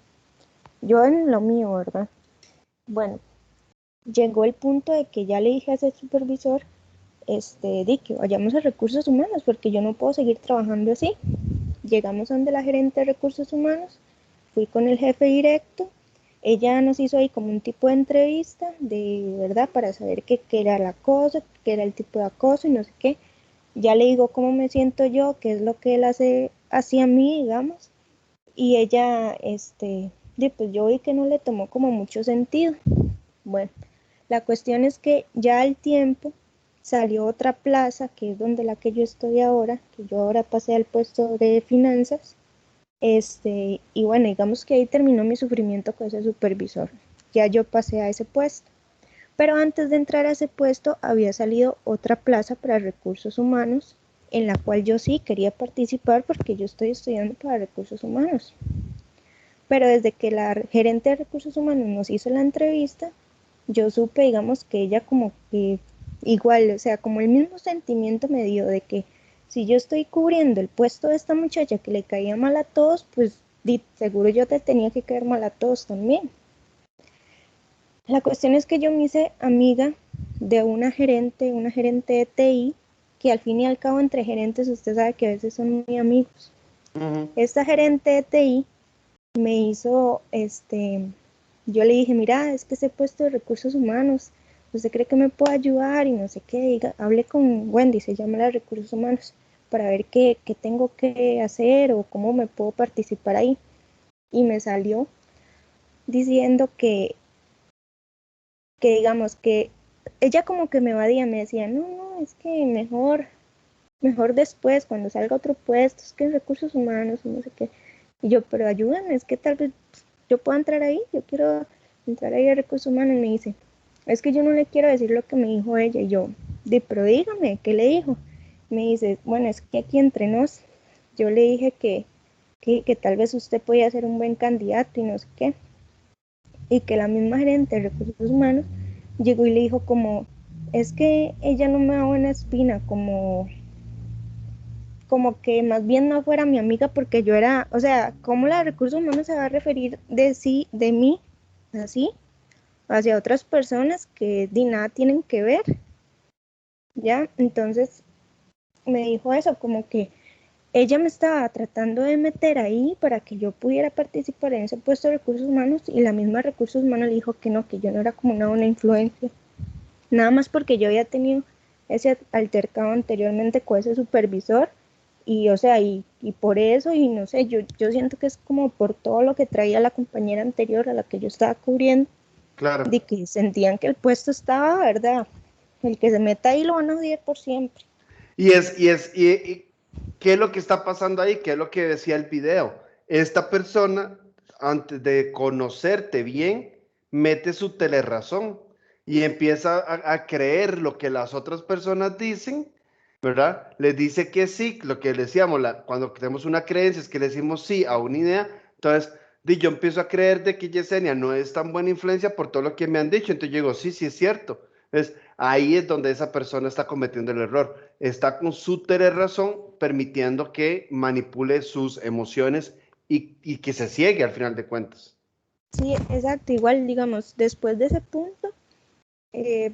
Yo en lo mío, ¿verdad? Bueno, llegó el punto de que ya le dije a ese supervisor, di que vayamos a recursos humanos porque yo no puedo seguir trabajando así. Llegamos a donde la gerente de recursos humanos, fui con el jefe directo, ella nos hizo ahí como un tipo de entrevista, de verdad, para saber qué era la cosa, qué era el tipo de acoso y no sé qué. Ya le digo cómo me siento yo, qué es lo que él hace hacia mí, digamos. Y ella, pues yo vi que no le tomó como mucho sentido. Bueno, la cuestión es que ya al tiempo salió otra plaza, que es donde la que yo estoy ahora, que yo ahora pasé al puesto de finanzas. Y bueno, digamos que ahí terminó mi sufrimiento con ese supervisor. Ya yo pasé a ese puesto. Pero antes de entrar a ese puesto había salido otra plaza para recursos humanos, en la cual yo sí quería participar porque yo estoy estudiando para recursos humanos. Pero desde que la gerente de recursos humanos nos hizo la entrevista, yo supe, digamos, que ella como que igual, o sea, como el mismo sentimiento me dio de que si yo estoy cubriendo el puesto de esta muchacha que le caía mal a todos, pues seguro yo te tenía que caer mal a todos también. La cuestión es que yo me hice amiga de una gerente de TI, que al fin y al cabo entre gerentes usted sabe que a veces son muy amigos. Esta gerente de TI me hizo, yo le dije, mira, es que ese puesto de recursos humanos, ¿usted cree que me puede ayudar? Y no sé qué, diga, hablé con Wendy, se llama la de recursos humanos, para ver qué tengo que hacer o cómo me puedo participar ahí. Y me salió diciendo que digamos que ella como que me evadía, me decía, no, es que mejor mejor después, cuando salga otro puesto, es que en recursos humanos y no sé qué. Y yo, pero ayúdame, es que tal vez yo pueda entrar ahí, yo quiero entrar ahí a recursos humanos. Y me dice, es que yo no le quiero decir lo que me dijo ella. Y yo, pero dígame, ¿qué le dijo? Me dice, bueno, es que aquí entre nos, yo le dije que tal vez usted podía ser un buen candidato y no sé qué. Y que la misma gerente de recursos humanos llegó y le dijo como, es que ella no me da buena espina, como que más bien no fuera mi amiga porque yo era, o sea, ¿cómo la de recursos humanos se va a referir de sí, de mí, así, hacia otras personas que de nada tienen que ver? ¿Ya? Entonces me dijo eso, como que ella me estaba tratando de meter ahí para que yo pudiera participar en ese puesto de recursos humanos y la misma recursos humanos le dijo que yo no era como una buena influencia. Nada más porque yo había tenido ese altercado anteriormente con ese supervisor y o sea, y por eso, y no sé, yo siento que es como por todo lo que traía la compañera anterior a la que yo estaba cubriendo, Claro. de que sentían que el puesto estaba, ¿verdad? El que se meta ahí lo van a odiar por siempre. Y ¿qué es lo que está pasando ahí? ¿Qué es lo que decía el video? Esta persona, antes de conocerte bien, mete su telerrazón y empieza a creer lo que las otras personas dicen, ¿verdad? Les dice que sí, lo que decíamos, cuando tenemos una creencia es que le decimos sí a una idea, entonces yo empiezo a creer de que Yesenia no es tan buena influencia por todo lo que me han dicho, entonces yo digo, sí, sí es cierto. Entonces, ahí es donde esa persona está cometiendo el error. Está con su razón permitiendo que manipule sus emociones y que se ciegue al final de cuentas. Sí, exacto, igual digamos, después de ese punto,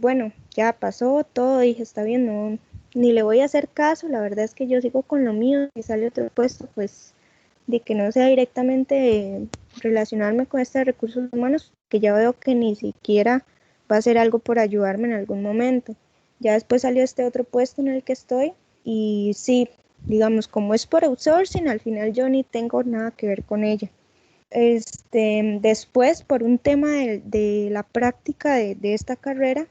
bueno, ya pasó todo, dije, está bien, no, ni le voy a hacer caso, la verdad es que yo sigo con lo mío, y sale otro puesto, pues, de que no sea directamente relacionarme con estos recursos humanos, que ya veo que ni siquiera va a hacer algo por ayudarme en algún momento. Ya después salió este otro puesto en el que estoy, y sí, digamos, como es por outsourcing, al final yo ni tengo nada que ver con ella. Después, por un tema de la práctica de esta carrera,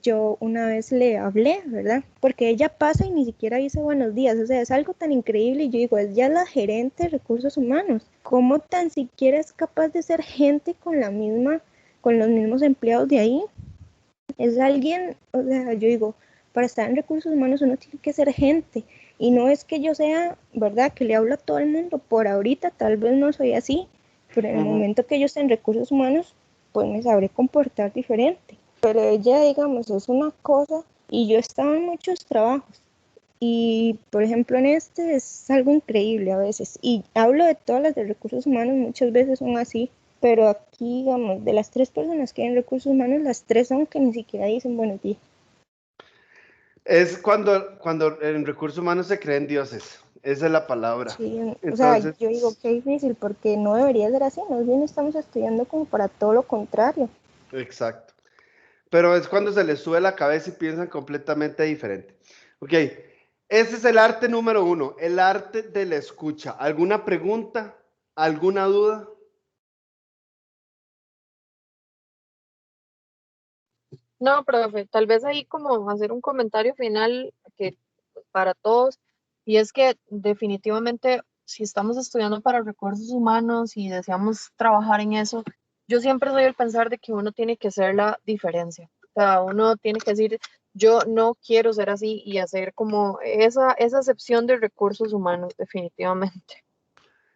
yo una vez le hablé, ¿verdad? Porque ella pasa y ni siquiera dice buenos días, o sea, es algo tan increíble y yo digo, es ya la gerente de recursos humanos, ¿cómo tan siquiera es capaz de ser gente con los mismos empleados de ahí? Es alguien, o sea, yo digo, para estar en recursos humanos uno tiene que ser gente y no es que yo sea, ¿verdad? Que le hablo a todo el mundo, por ahorita tal vez no soy así, pero en el momento que yo esté en recursos humanos, pues me sabré comportar diferente. Pero ella, digamos, es una cosa y yo estaba en muchos trabajos y, por ejemplo, en este es algo increíble a veces y hablo de todas las de recursos humanos, muchas veces son así, pero aquí, digamos, de las 3 personas que hay en recursos humanos, las 3 son que ni siquiera dicen buenos días. Es cuando en recursos humanos se creen dioses. Esa es la palabra. Sí, o sea, Entonces, yo digo que es difícil porque no debería ser así, más bien estamos estudiando como para todo lo contrario. exacto. Pero es cuando se les sube la cabeza y piensan completamente diferente. Ok, ese es el arte número 1, el arte de la escucha. ¿Alguna pregunta? ¿Alguna duda? No, profe, tal vez ahí como hacer un comentario final que para todos, y es que definitivamente si estamos estudiando para recursos humanos y deseamos trabajar en eso, yo siempre soy el pensar de que uno tiene que ser la diferencia. O sea, uno tiene que decir, yo no quiero ser así y hacer como esa excepción de recursos humanos, definitivamente.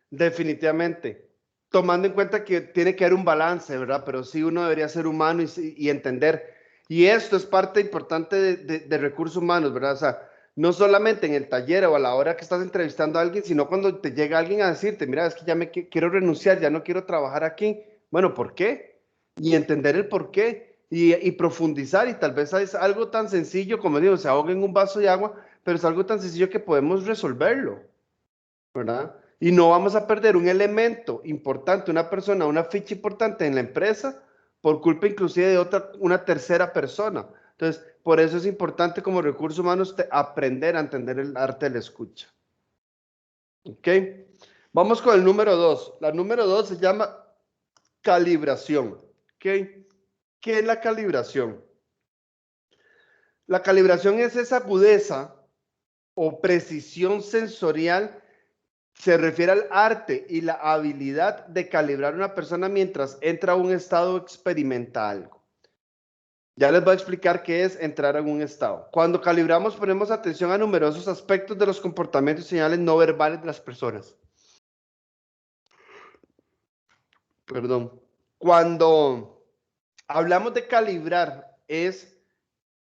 Definitivamente. Tomando en cuenta que tiene que haber un balance, ¿verdad? Pero sí uno debería ser humano y entender. Y esto es parte importante de recursos humanos, ¿verdad? O sea, no solamente en el taller o a la hora que estás entrevistando a alguien, sino cuando te llega alguien a decirte, mira, es que ya quiero renunciar, ya no quiero trabajar aquí. Bueno, ¿por qué? Y entender el por qué y profundizar. Y tal vez es algo tan sencillo, como digo, se ahoga en un vaso de agua, pero es algo tan sencillo que podemos resolverlo, ¿verdad? Y no vamos a perder un elemento importante, una persona, una ficha importante en la empresa por culpa inclusive de una tercera persona. Entonces, por eso es importante como recursos humanos aprender a entender el arte de la escucha. ¿Ok? Vamos con el número 2. La número 2 se llama calibración. ¿Ok? ¿Qué es la calibración? La calibración es esa agudeza o precisión sensorial se refiere al arte y la habilidad de calibrar a una persona mientras entra a un estado experimental. Ya les voy a explicar qué es entrar en un estado. Cuando calibramos, ponemos atención a numerosos aspectos de los comportamientos y señales no verbales de las personas. Perdón. Cuando hablamos de calibrar, es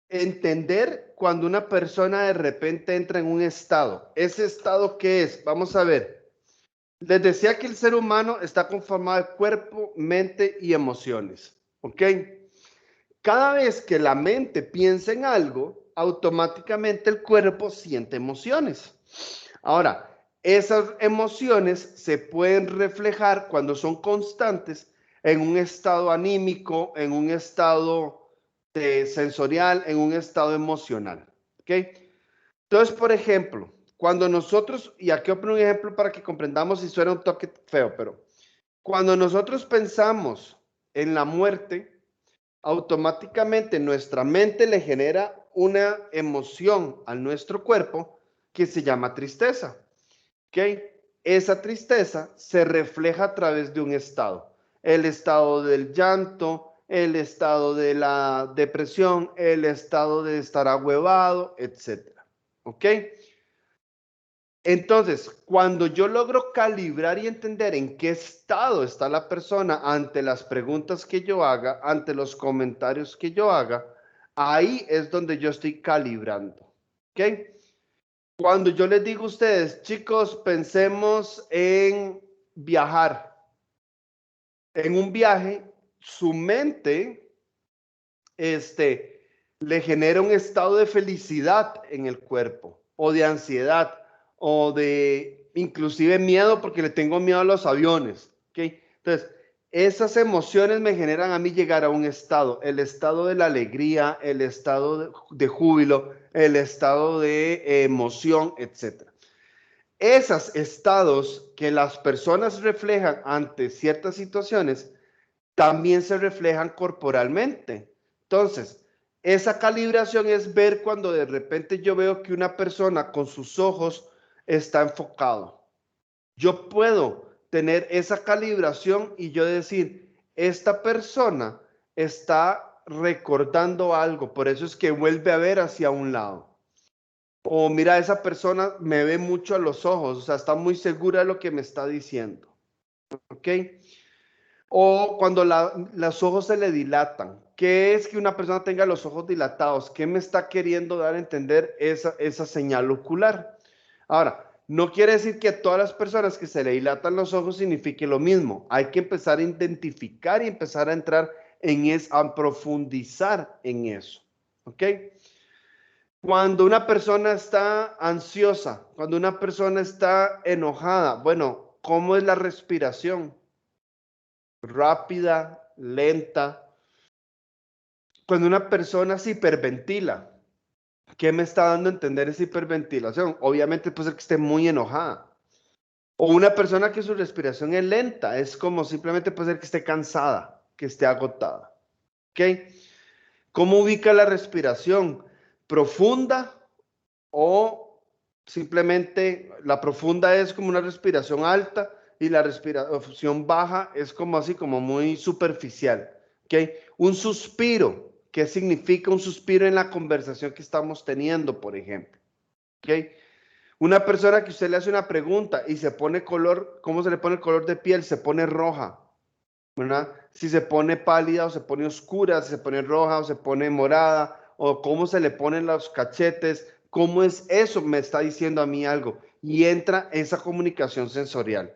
entender cuando una persona de repente entra en un estado. ¿Ese estado qué es? Vamos a ver. Les decía que el ser humano está conformado de cuerpo, mente y emociones. ¿Ok? Cada vez que la mente piensa en algo, automáticamente el cuerpo siente emociones. Ahora, esas emociones se pueden reflejar cuando son constantes en un estado anímico, en un estado sensorial, en un estado emocional. ¿Ok? Entonces, por ejemplo, cuando nosotros, y aquí voy a poner un ejemplo para que comprendamos si suena un toque feo, pero cuando nosotros pensamos en la muerte, automáticamente nuestra mente le genera una emoción a nuestro cuerpo que se llama tristeza. ¿Ok? Esa tristeza se refleja a través de un estado. El estado del llanto, el estado de la depresión, el estado de estar ahuevado, etc. ¿Ok? Entonces, cuando yo logro calibrar y entender en qué estado está la persona ante las preguntas que yo haga, ante los comentarios que yo haga, ahí es donde yo estoy calibrando. ¿Ok? Cuando yo les digo a ustedes, chicos, pensemos en viajar. En un viaje, su mente, le genera un estado de felicidad en el cuerpo, o de ansiedad, o de inclusive miedo, porque le tengo miedo a los aviones. ¿Okay? Entonces, esas emociones me generan a mí llegar a un estado, el estado de la alegría, el estado de júbilo, el estado de emoción, etc. Esos estados que las personas reflejan ante ciertas situaciones también se reflejan corporalmente. Entonces, esa calibración es ver cuando de repente yo veo que una persona con sus ojos está enfocado. Yo puedo tener esa calibración y yo decir, esta persona está recordando algo, por eso es que vuelve a ver hacia un lado. O mira, esa persona me ve mucho a los ojos, o sea, está muy segura de lo que me está diciendo. ¿Ok? O cuando los ojos se le dilatan. ¿Qué es que una persona tenga los ojos dilatados? ¿Qué me está queriendo dar a entender esa señal ocular? Ahora, no quiere decir que a todas las personas que se le dilatan los ojos signifique lo mismo. Hay que empezar a identificar y empezar a entrar a profundizar en eso. ¿Ok? Cuando una persona está ansiosa, cuando una persona está enojada, bueno, ¿cómo es la respiración? Rápida, lenta. Cuando una persona se hiperventila, ¿qué me está dando a entender esa hiperventilación? Obviamente puede ser que esté muy enojada. O una persona que su respiración es lenta, es como simplemente puede ser que esté cansada, que esté agotada. ¿Ok? ¿Cómo ubica la respiración? ¿Profunda o simplemente la profunda es como una respiración alta y la respiración baja es como así, como muy superficial? ¿Ok? Un suspiro. ¿Qué significa un suspiro en la conversación que estamos teniendo, por ejemplo? ¿Ok? Una persona que usted le hace una pregunta y se pone color, ¿cómo se le pone el color de piel? Se pone roja, ¿verdad? Si se pone pálida o se pone oscura, si se pone roja o se pone morada, o cómo se le ponen los cachetes, ¿cómo es eso? Me está diciendo a mí algo. Y entra esa comunicación sensorial.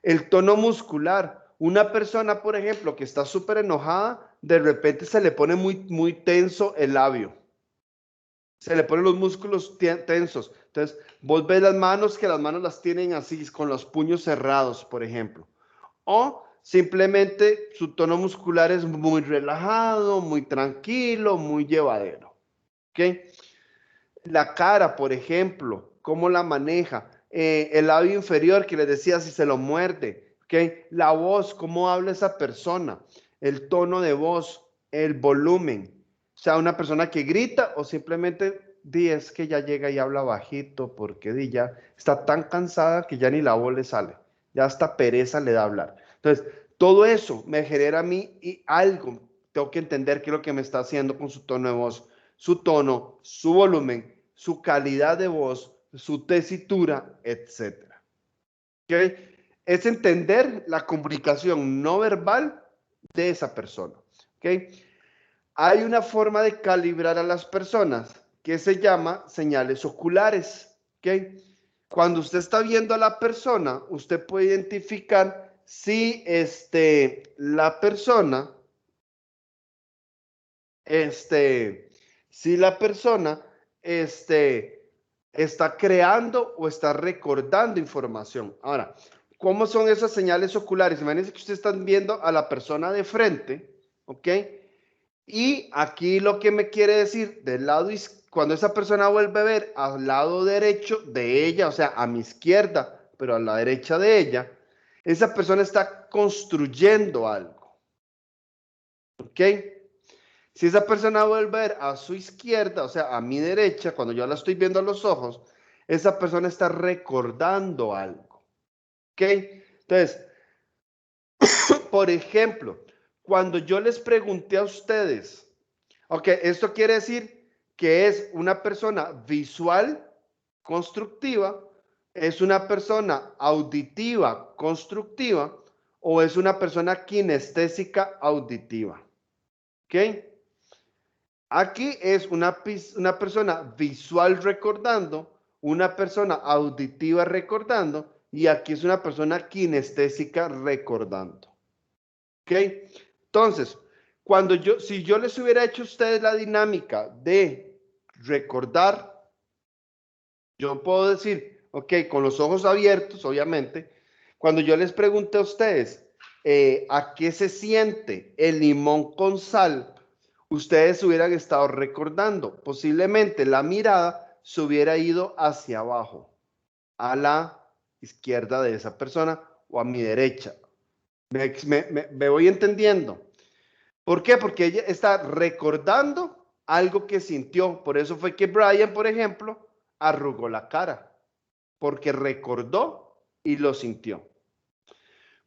El tono muscular. Una persona, por ejemplo, que está súper enojada, de repente se le pone muy tenso el labio. Se le ponen los músculos tensos. Entonces, vos ves las manos, que las manos las tienen así, con los puños cerrados, por ejemplo. O simplemente su tono muscular es muy relajado, muy tranquilo, muy llevadero. ¿Ok? La cara, por ejemplo, ¿cómo la maneja? El labio inferior, que les decía, si se lo muerde. ¿Ok? La voz, ¿cómo habla esa persona? El tono de voz, el volumen. O sea, una persona que grita o simplemente es que ya llega y habla bajito porque ya está tan cansada que ya ni la voz le sale. Ya hasta pereza le da hablar. Entonces, todo eso me genera a mí y algo. Tengo que entender qué es lo que me está haciendo con su tono de voz, su tono, su volumen, su calidad de voz, su tesitura, etc. ¿Okay? Es entender la comunicación no verbal de esa persona. ¿Okay? Hay una forma de calibrar a las personas que se llama señales oculares. ¿Okay? Cuando usted está viendo a la persona, usted puede identificar si la persona, está creando o está recordando información. Ahora, ¿cómo son esas señales oculares? Imagínense que usted está viendo a la persona de frente, ¿ok? Y aquí lo que me quiere decir, del lado cuando esa persona vuelve a ver al lado derecho de ella, o sea, a mi izquierda, pero a la derecha de ella, esa persona está construyendo algo. ¿Ok? Si esa persona vuelve a ver a su izquierda, o sea, a mi derecha, cuando yo la estoy viendo a los ojos, esa persona está recordando algo. ¿Ok? Entonces, por ejemplo, cuando yo les pregunté a ustedes, ok, esto quiere decir que es una persona visual constructiva, es una persona auditiva constructiva o es una persona kinestésica auditiva. ¿Ok? Aquí es una persona visual recordando, una persona auditiva recordando y aquí es una persona kinestésica recordando. ¿Ok? Entonces, si yo les hubiera hecho a ustedes la dinámica de recordar, yo puedo decir, ok, con los ojos abiertos, obviamente, cuando yo les pregunté a ustedes, ¿a qué se siente el limón con sal? Ustedes hubieran estado recordando, posiblemente la mirada se hubiera ido hacia abajo, a la izquierda de esa persona o a mi derecha. Me voy entendiendo. ¿Por qué? Porque ella está recordando algo que sintió. Por eso fue que Brian, por ejemplo, arrugó la cara, porque recordó y lo sintió.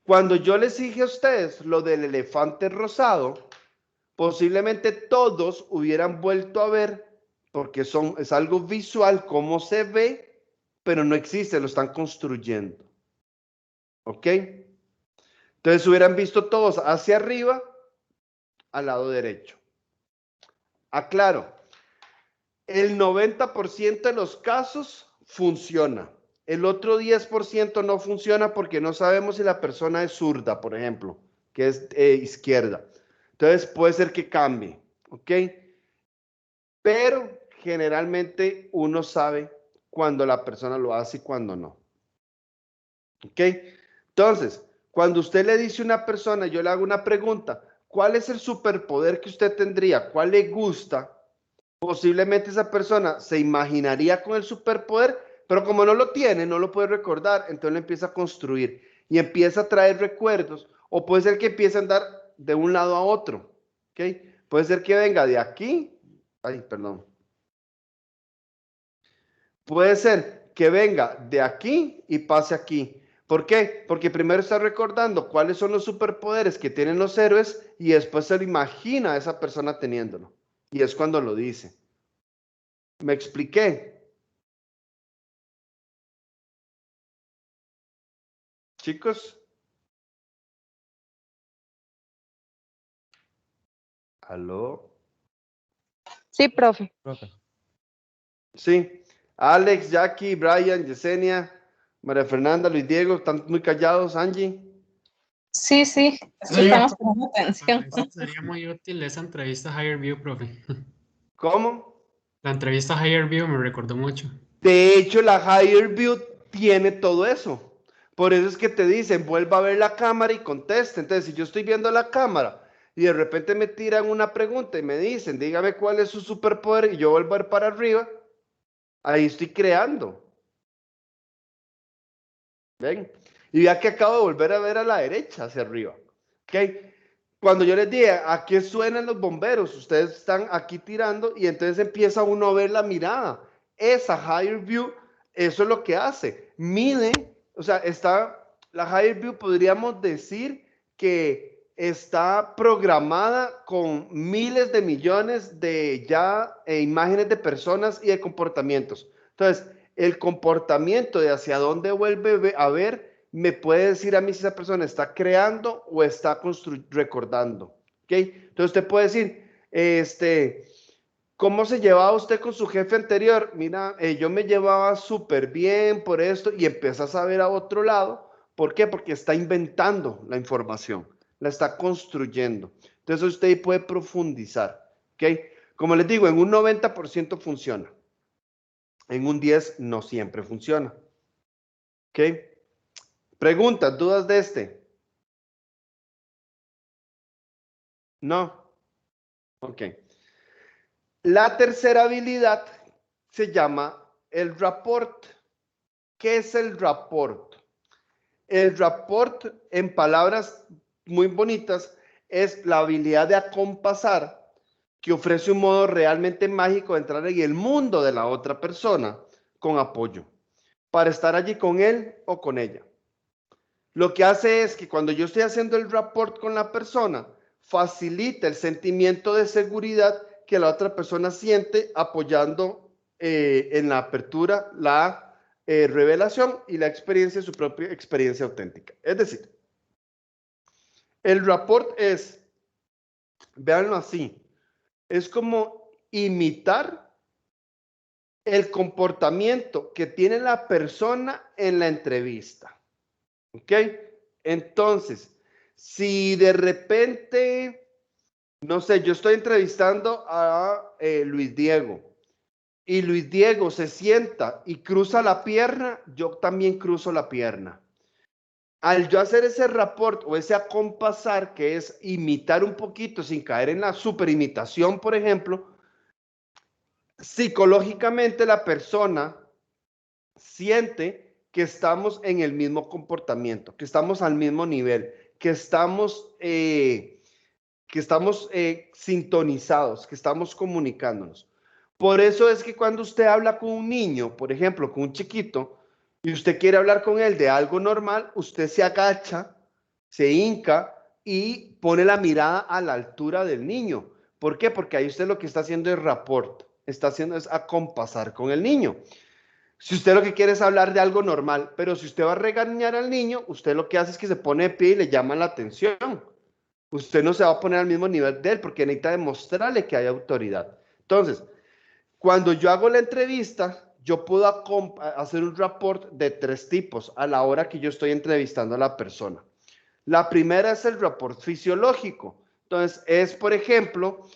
Cuando yo les dije a ustedes lo del elefante rosado, posiblemente todos hubieran vuelto a ver, porque es algo visual, cómo se ve, pero no existe, lo están construyendo. ¿Ok? Entonces hubieran visto todos hacia arriba, al lado derecho. Aclaro, el 90% de los casos funciona. El otro 10% no funciona porque no sabemos si la persona es zurda, por ejemplo, que es izquierda. Entonces puede ser que cambie, ¿ok? Pero generalmente uno sabe cuando la persona lo hace y cuando no. ¿Ok? Entonces, cuando usted le dice a una persona, yo le hago una pregunta, ¿cuál es el superpoder que usted tendría? ¿Cuál le gusta? Posiblemente esa persona se imaginaría con el superpoder, pero como no lo tiene, no lo puede recordar, entonces lo empieza a construir y empieza a traer recuerdos, o puede ser que empiece a andar de un lado a otro, ¿ok? Puede ser que venga de aquí, puede ser que venga de aquí y pase aquí. ¿Por qué? Porque primero está recordando cuáles son los superpoderes que tienen los héroes y después se lo imagina a esa persona teniéndolo. Y es cuando lo dice. ¿Me expliqué? Chicos. ¿Aló? Sí, profe. Profe. Sí. Alex, Jackie, Brian, Yesenia, María Fernanda, Luis Diego, están muy callados. Angie. Sí, sí, estamos poniendo atención. Eso sería muy útil esa entrevista a Higher View, profe. ¿Cómo? La entrevista a Higher View me recordó mucho. De hecho, la Higher View tiene todo eso. Por eso es que te dicen, vuelva a ver la cámara y conteste. Entonces, si yo estoy viendo la cámara y de repente me tiran una pregunta y me dicen, dígame cuál es su superpoder y yo vuelvo a ver para arriba, ahí estoy creando. ¿Ven? Y ya que acabo de volver a ver a la derecha, hacia arriba. ¿Ok? cuando yo les dije, ¿a qué suenan los bomberos? Ustedes están aquí tirando y entonces empieza uno a ver la mirada. Esa higher view, eso es lo que hace. Mide, o sea, la higher view podríamos decir que está programada con miles de millones de imágenes de personas y de comportamientos. Entonces, el comportamiento de hacia dónde vuelve a ver me puede decir a mí si esa persona está creando o está recordando. ¿Ok? Entonces usted puede decir, ¿cómo se llevaba usted con su jefe anterior? Mira, yo me llevaba súper bien por esto y empiezas a ver a otro lado. ¿Por qué? Porque está inventando la información, la está construyendo. Entonces usted puede profundizar. ¿Ok? Como les digo, en un 90% funciona. En un 10% no siempre funciona. ¿Ok? Preguntas, dudas de este. No. Ok. La tercera habilidad se llama el rapport. ¿Qué es el rapport? El rapport, en palabras muy bonitas, es la habilidad de acompasar que ofrece un modo realmente mágico de entrar en el mundo de la otra persona con apoyo, para estar allí con él o con ella. Lo que hace es que cuando yo estoy haciendo el rapport con la persona, facilita el sentimiento de seguridad que la otra persona siente apoyando en la apertura, la revelación y la experiencia, su propia experiencia auténtica. Es decir, el rapport es, véanlo así, es como imitar el comportamiento que tiene la persona en la entrevista. ¿Ok? Entonces, si de repente, no sé, yo estoy entrevistando a Luis Diego y Luis Diego se sienta y cruza la pierna, yo también cruzo la pierna. Al yo hacer ese rapport o ese acompasar, que es imitar un poquito sin caer en la superimitación, por ejemplo, psicológicamente la persona siente que estamos en el mismo comportamiento, que estamos al mismo nivel, que estamos sintonizados, que estamos comunicándonos. Por eso es que cuando usted habla con un niño, por ejemplo, con un chiquito, y usted quiere hablar con él de algo normal, usted se agacha, se hinca y pone la mirada a la altura del niño. ¿Por qué? Porque ahí usted lo que está haciendo es rapport, está haciendo es acompasar con el niño. Si usted lo que quiere es hablar de algo normal, pero si usted va a regañar al niño, usted lo que hace es que se pone de pie y le llama la atención. Usted no se va a poner al mismo nivel de él porque necesita demostrarle que hay autoridad. Entonces, cuando yo hago la entrevista, yo puedo hacer un rapport de 3 tipos a la hora que yo estoy entrevistando a la persona. La primera es el rapport fisiológico. Entonces, es, por ejemplo,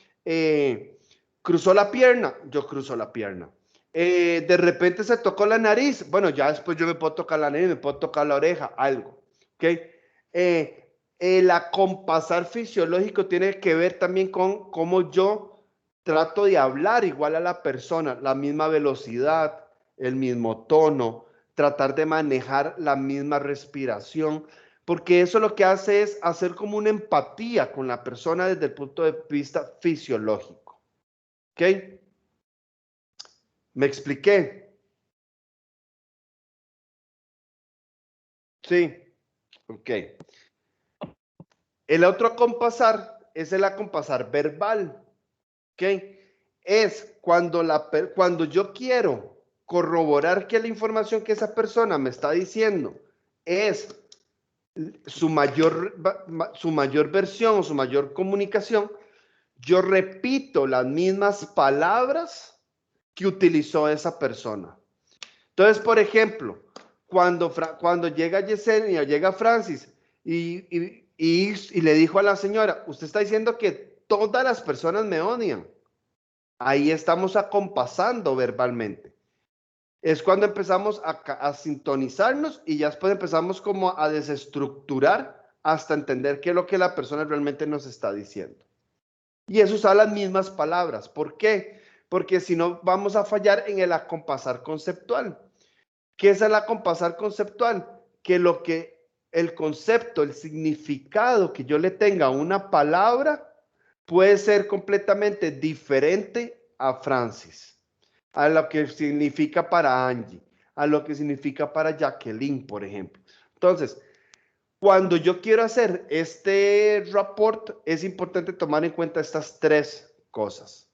cruzó la pierna, yo cruzo la pierna. De repente se tocó la nariz, bueno, ya después yo me puedo tocar la nariz, me puedo tocar la oreja, algo. ¿Ok? El acompasar fisiológico tiene que ver también con cómo yo trato de hablar igual a la persona, la misma velocidad, el mismo tono, tratar de manejar la misma respiración, porque eso lo que hace es hacer como una empatía con la persona desde el punto de vista fisiológico. ¿Ok? ¿Me expliqué? Sí. Ok. El otro acompasar es el acompasar verbal. ¿Ok? Es cuando yo quiero corroborar que la información que esa persona me está diciendo es su mayor versión o su mayor comunicación, yo repito las mismas palabras que utilizó esa persona. Entonces, por ejemplo, cuando llega Yesenia, llega Francis y le dijo a la señora, usted está diciendo que todas las personas me odian. Ahí estamos acompasando verbalmente. Es cuando empezamos a sintonizarnos y ya después empezamos como a desestructurar hasta entender qué es lo que la persona realmente nos está diciendo. Y es usar las mismas palabras. ¿Por qué? Porque si no vamos a fallar en el acompasar conceptual. ¿Qué es el acompasar conceptual? Que el concepto, el significado que yo le tenga a una palabra puede ser completamente diferente a Francis, a lo que significa para Angie, a lo que significa para Jacqueline, por ejemplo. Entonces, cuando yo quiero hacer este report, es importante tomar en cuenta estas tres cosas: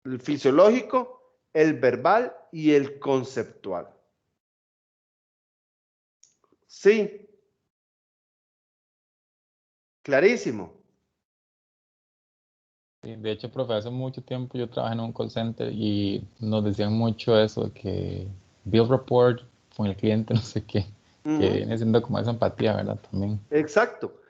el fisiológico, el verbal y el conceptual. Sí. Clarísimo. Sí, de hecho, profe, hace mucho tiempo yo trabajé en un call center y nos decían mucho eso, de que build rapport con el cliente, no sé qué, que viene siendo como esa empatía, ¿verdad? También. Exacto.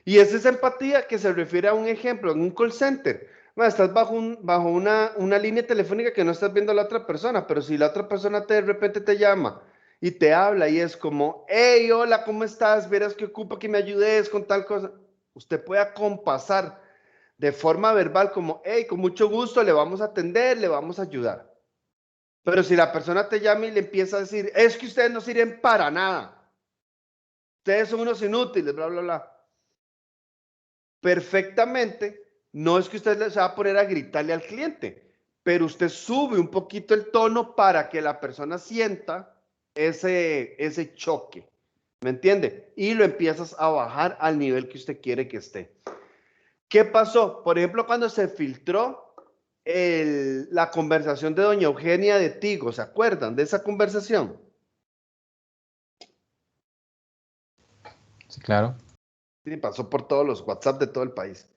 Y es esa empatía que se refiere a un ejemplo en un call center. Estás bajo una línea telefónica que no estás viendo a la otra persona, pero si la otra persona de repente te llama y te habla y es como, hey, hola, ¿cómo estás? Verás que ocupa que me ayudes con tal cosa. Usted puede acompasar de forma verbal como, hey, con mucho gusto, le vamos a atender, le vamos a ayudar. Pero si la persona te llama y le empieza a decir, es que ustedes no sirven para nada, ustedes son unos inútiles, bla, bla, bla. Perfectamente, no es que usted se va a poner a gritarle al cliente, pero usted sube un poquito el tono para que la persona sienta ese choque, ¿me entiende? Y lo empiezas a bajar al nivel que usted quiere que esté. ¿Qué pasó? Por ejemplo, cuando se filtró la conversación de doña Eugenia de Tigo, ¿se acuerdan de esa conversación? Sí, claro. Sí, pasó por todos los WhatsApp de todo el país.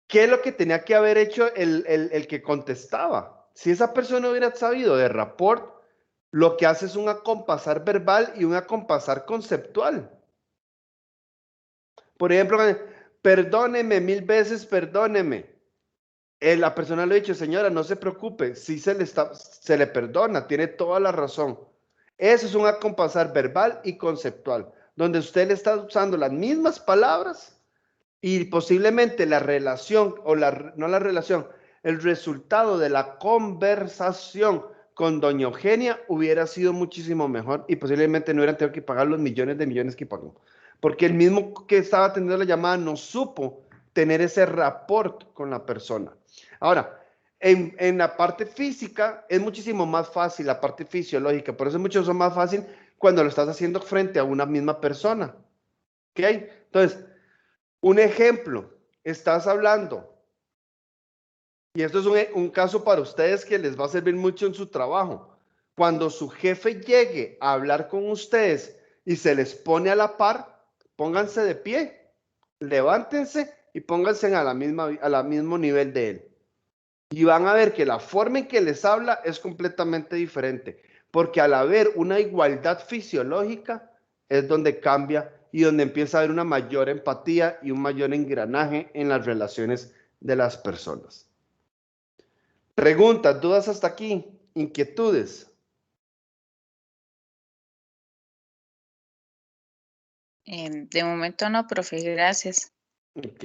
¿Qué es lo que tenía que haber hecho el que contestaba? Si esa persona hubiera sabido de rapport, lo que hace es un acompasar verbal y un acompasar conceptual. Por ejemplo, perdóneme 1000 veces, perdóneme. La persona le ha dicho, señora, no se preocupe, sí se le perdona, tiene toda la razón. Eso es un acompasar verbal y conceptual, donde usted le está usando las mismas palabras y posiblemente la relación, o no la relación, el resultado de la conversación con doña Eugenia hubiera sido muchísimo mejor y posiblemente no hubieran tenido que pagar los millones de millones que pagó. Porque el mismo que estaba atendiendo la llamada no supo tener ese rapport con la persona. Ahora, en la parte física es muchísimo más fácil, la parte fisiológica, por eso es mucho más fácil cuando lo estás haciendo frente a una misma persona. ¿Ok? Entonces, un ejemplo, estás hablando, y esto es un caso para ustedes que les va a servir mucho en su trabajo. Cuando su jefe llegue a hablar con ustedes y se les pone a la par, pónganse de pie, levántense y pónganse a la mismo nivel de él. Y van a ver que la forma en que les habla es completamente diferente, porque al haber una igualdad fisiológica es donde cambia y donde empieza a haber una mayor empatía y un mayor engranaje en las relaciones de las personas. Preguntas, dudas hasta aquí, inquietudes. De momento no, profe, gracias. Ok.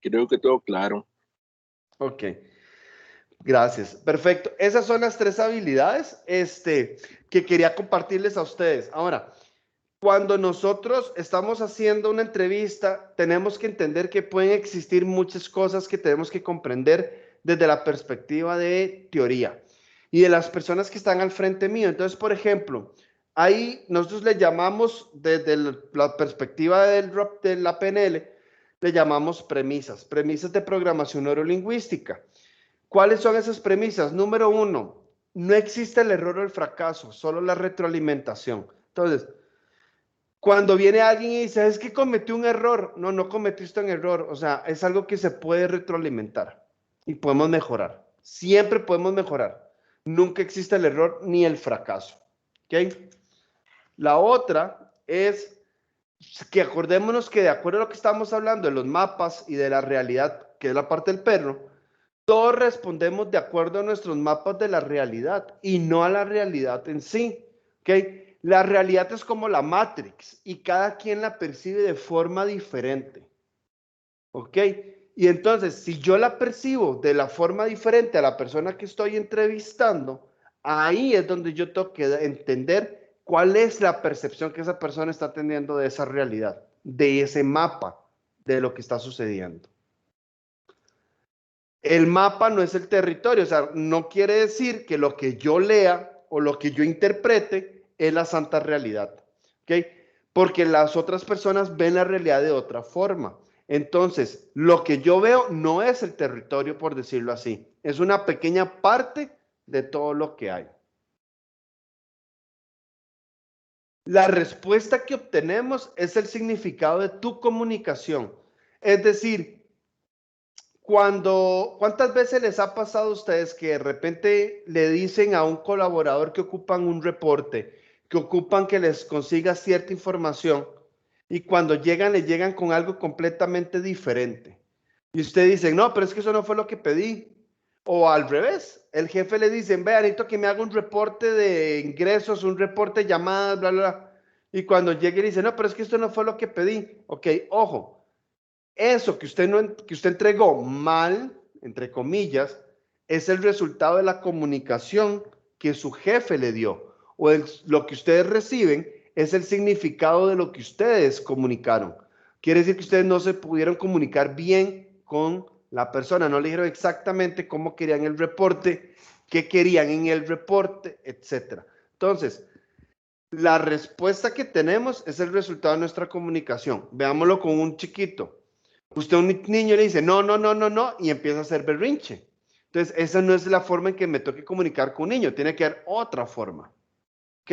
Creo que todo claro. Ok. Gracias. Perfecto. Esas son las tres habilidades que quería compartirles a ustedes. Ahora, cuando nosotros estamos haciendo una entrevista, tenemos que entender que pueden existir muchas cosas que tenemos que comprender desde la perspectiva de teoría y de las personas que están al frente mío. Entonces, por ejemplo, ahí nosotros le llamamos, desde la perspectiva de la PNL, le llamamos premisas de programación neurolingüística. ¿Cuáles son esas premisas? Número 1, no existe el error o el fracaso, solo la retroalimentación. Entonces, cuando viene alguien y dice, es que cometí un error, no cometiste un error, o sea, es algo que se puede retroalimentar y podemos mejorar. Siempre podemos mejorar. Nunca existe el error ni el fracaso. ¿Ok? La otra es que acordémonos que de acuerdo a lo que estamos hablando de los mapas y de la realidad, que es la parte del perro, todos respondemos de acuerdo a nuestros mapas de la realidad y no a la realidad en sí. ¿Ok? La realidad es como la Matrix y cada quien la percibe de forma diferente. ¿Ok? Y entonces, si yo la percibo de la forma diferente a la persona que estoy entrevistando, ahí es donde yo tengo que entender ¿Cuál es la percepción que esa persona está teniendo de esa realidad, de ese mapa, de lo que está sucediendo? El mapa no es el territorio, o sea, no quiere decir que lo que yo lea o lo que yo interprete es la santa realidad, ¿ok? Porque las otras personas ven la realidad de otra forma. Entonces, lo que yo veo no es el territorio, por decirlo así. Es una pequeña parte de todo lo que hay. La respuesta que obtenemos es el significado de tu comunicación. Es decir, ¿cuántas veces les ha pasado a ustedes que de repente le dicen a un colaborador que ocupan un reporte, que ocupan que les consiga cierta información y cuando llegan le llegan con algo completamente diferente? Y usted dice, no, pero es que eso no fue lo que pedí. O al revés, el jefe le dice, vea, necesito que me haga un reporte de ingresos, un reporte de llamadas, bla, bla, bla. Y cuando llegue y dice, no, pero es que esto no fue lo que pedí. Ok, ojo, eso que usted entregó mal, entre comillas, es el resultado de la comunicación que su jefe le dio. O lo que ustedes reciben es el significado de lo que ustedes comunicaron. Quiere decir que ustedes no se pudieron comunicar bien con la persona, no le dijeron exactamente cómo querían el reporte, qué querían en el reporte, etc. Entonces, la respuesta que tenemos es el resultado de nuestra comunicación. Veámoslo con un chiquito. Usted a un niño le dice, no, no, no, no, no, y empieza a hacer berrinche. Entonces, esa no es la forma en que me toque comunicar con un niño. Tiene que haber otra forma. ¿Ok?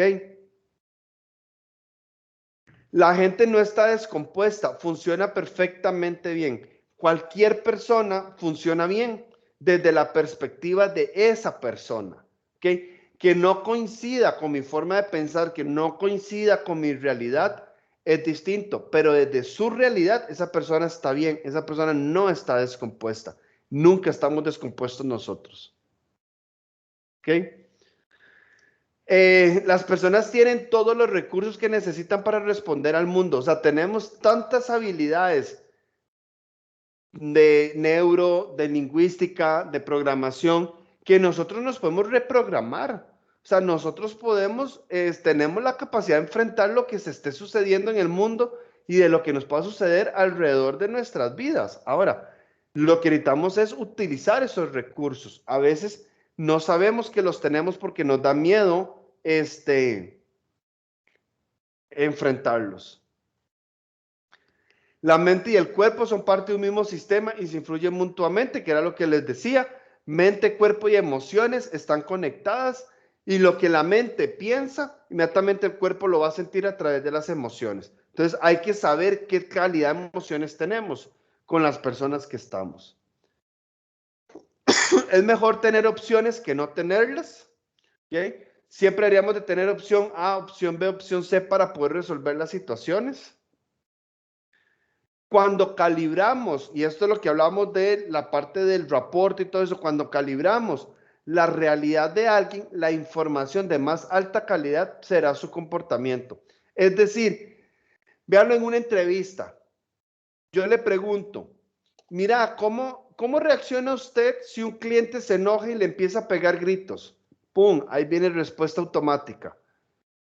La gente no está descompuesta, funciona perfectamente bien. Cualquier persona funciona bien desde la perspectiva de esa persona. ¿Ok? Que no coincida con mi forma de pensar, que no coincida con mi realidad, es distinto, pero desde su realidad esa persona está bien, esa persona no está descompuesta. Nunca estamos descompuestos nosotros. ¿Ok? Las personas tienen todos los recursos que necesitan para responder al mundo. O sea, tenemos tantas habilidades de neuro, de lingüística, de programación, que nosotros nos podemos reprogramar. O sea, nosotros tenemos la capacidad de enfrentar lo que se esté sucediendo en el mundo y de lo que nos pueda suceder alrededor de nuestras vidas. Ahora, lo que necesitamos es utilizar esos recursos. A veces no sabemos que los tenemos porque nos da miedo enfrentarlos. La mente y el cuerpo son parte de un mismo sistema y se influyen mutuamente, que era lo que les decía. Mente, cuerpo y emociones están conectadas y lo que la mente piensa, inmediatamente el cuerpo lo va a sentir a través de las emociones. Entonces hay que saber qué calidad de emociones tenemos con las personas que estamos. Es mejor tener opciones que no tenerlas. ¿Okay? Siempre deberíamos de tener opción A, opción B, opción C para poder resolver las situaciones. Cuando calibramos, y esto es lo que hablamos de la parte del reporte y todo eso, cuando calibramos la realidad de alguien, la información de más alta calidad será su comportamiento. Es decir, véanlo en una entrevista. Yo le pregunto, mira, ¿cómo reacciona usted si un cliente se enoja y le empieza a pegar gritos? ¡Pum! Ahí viene respuesta automática.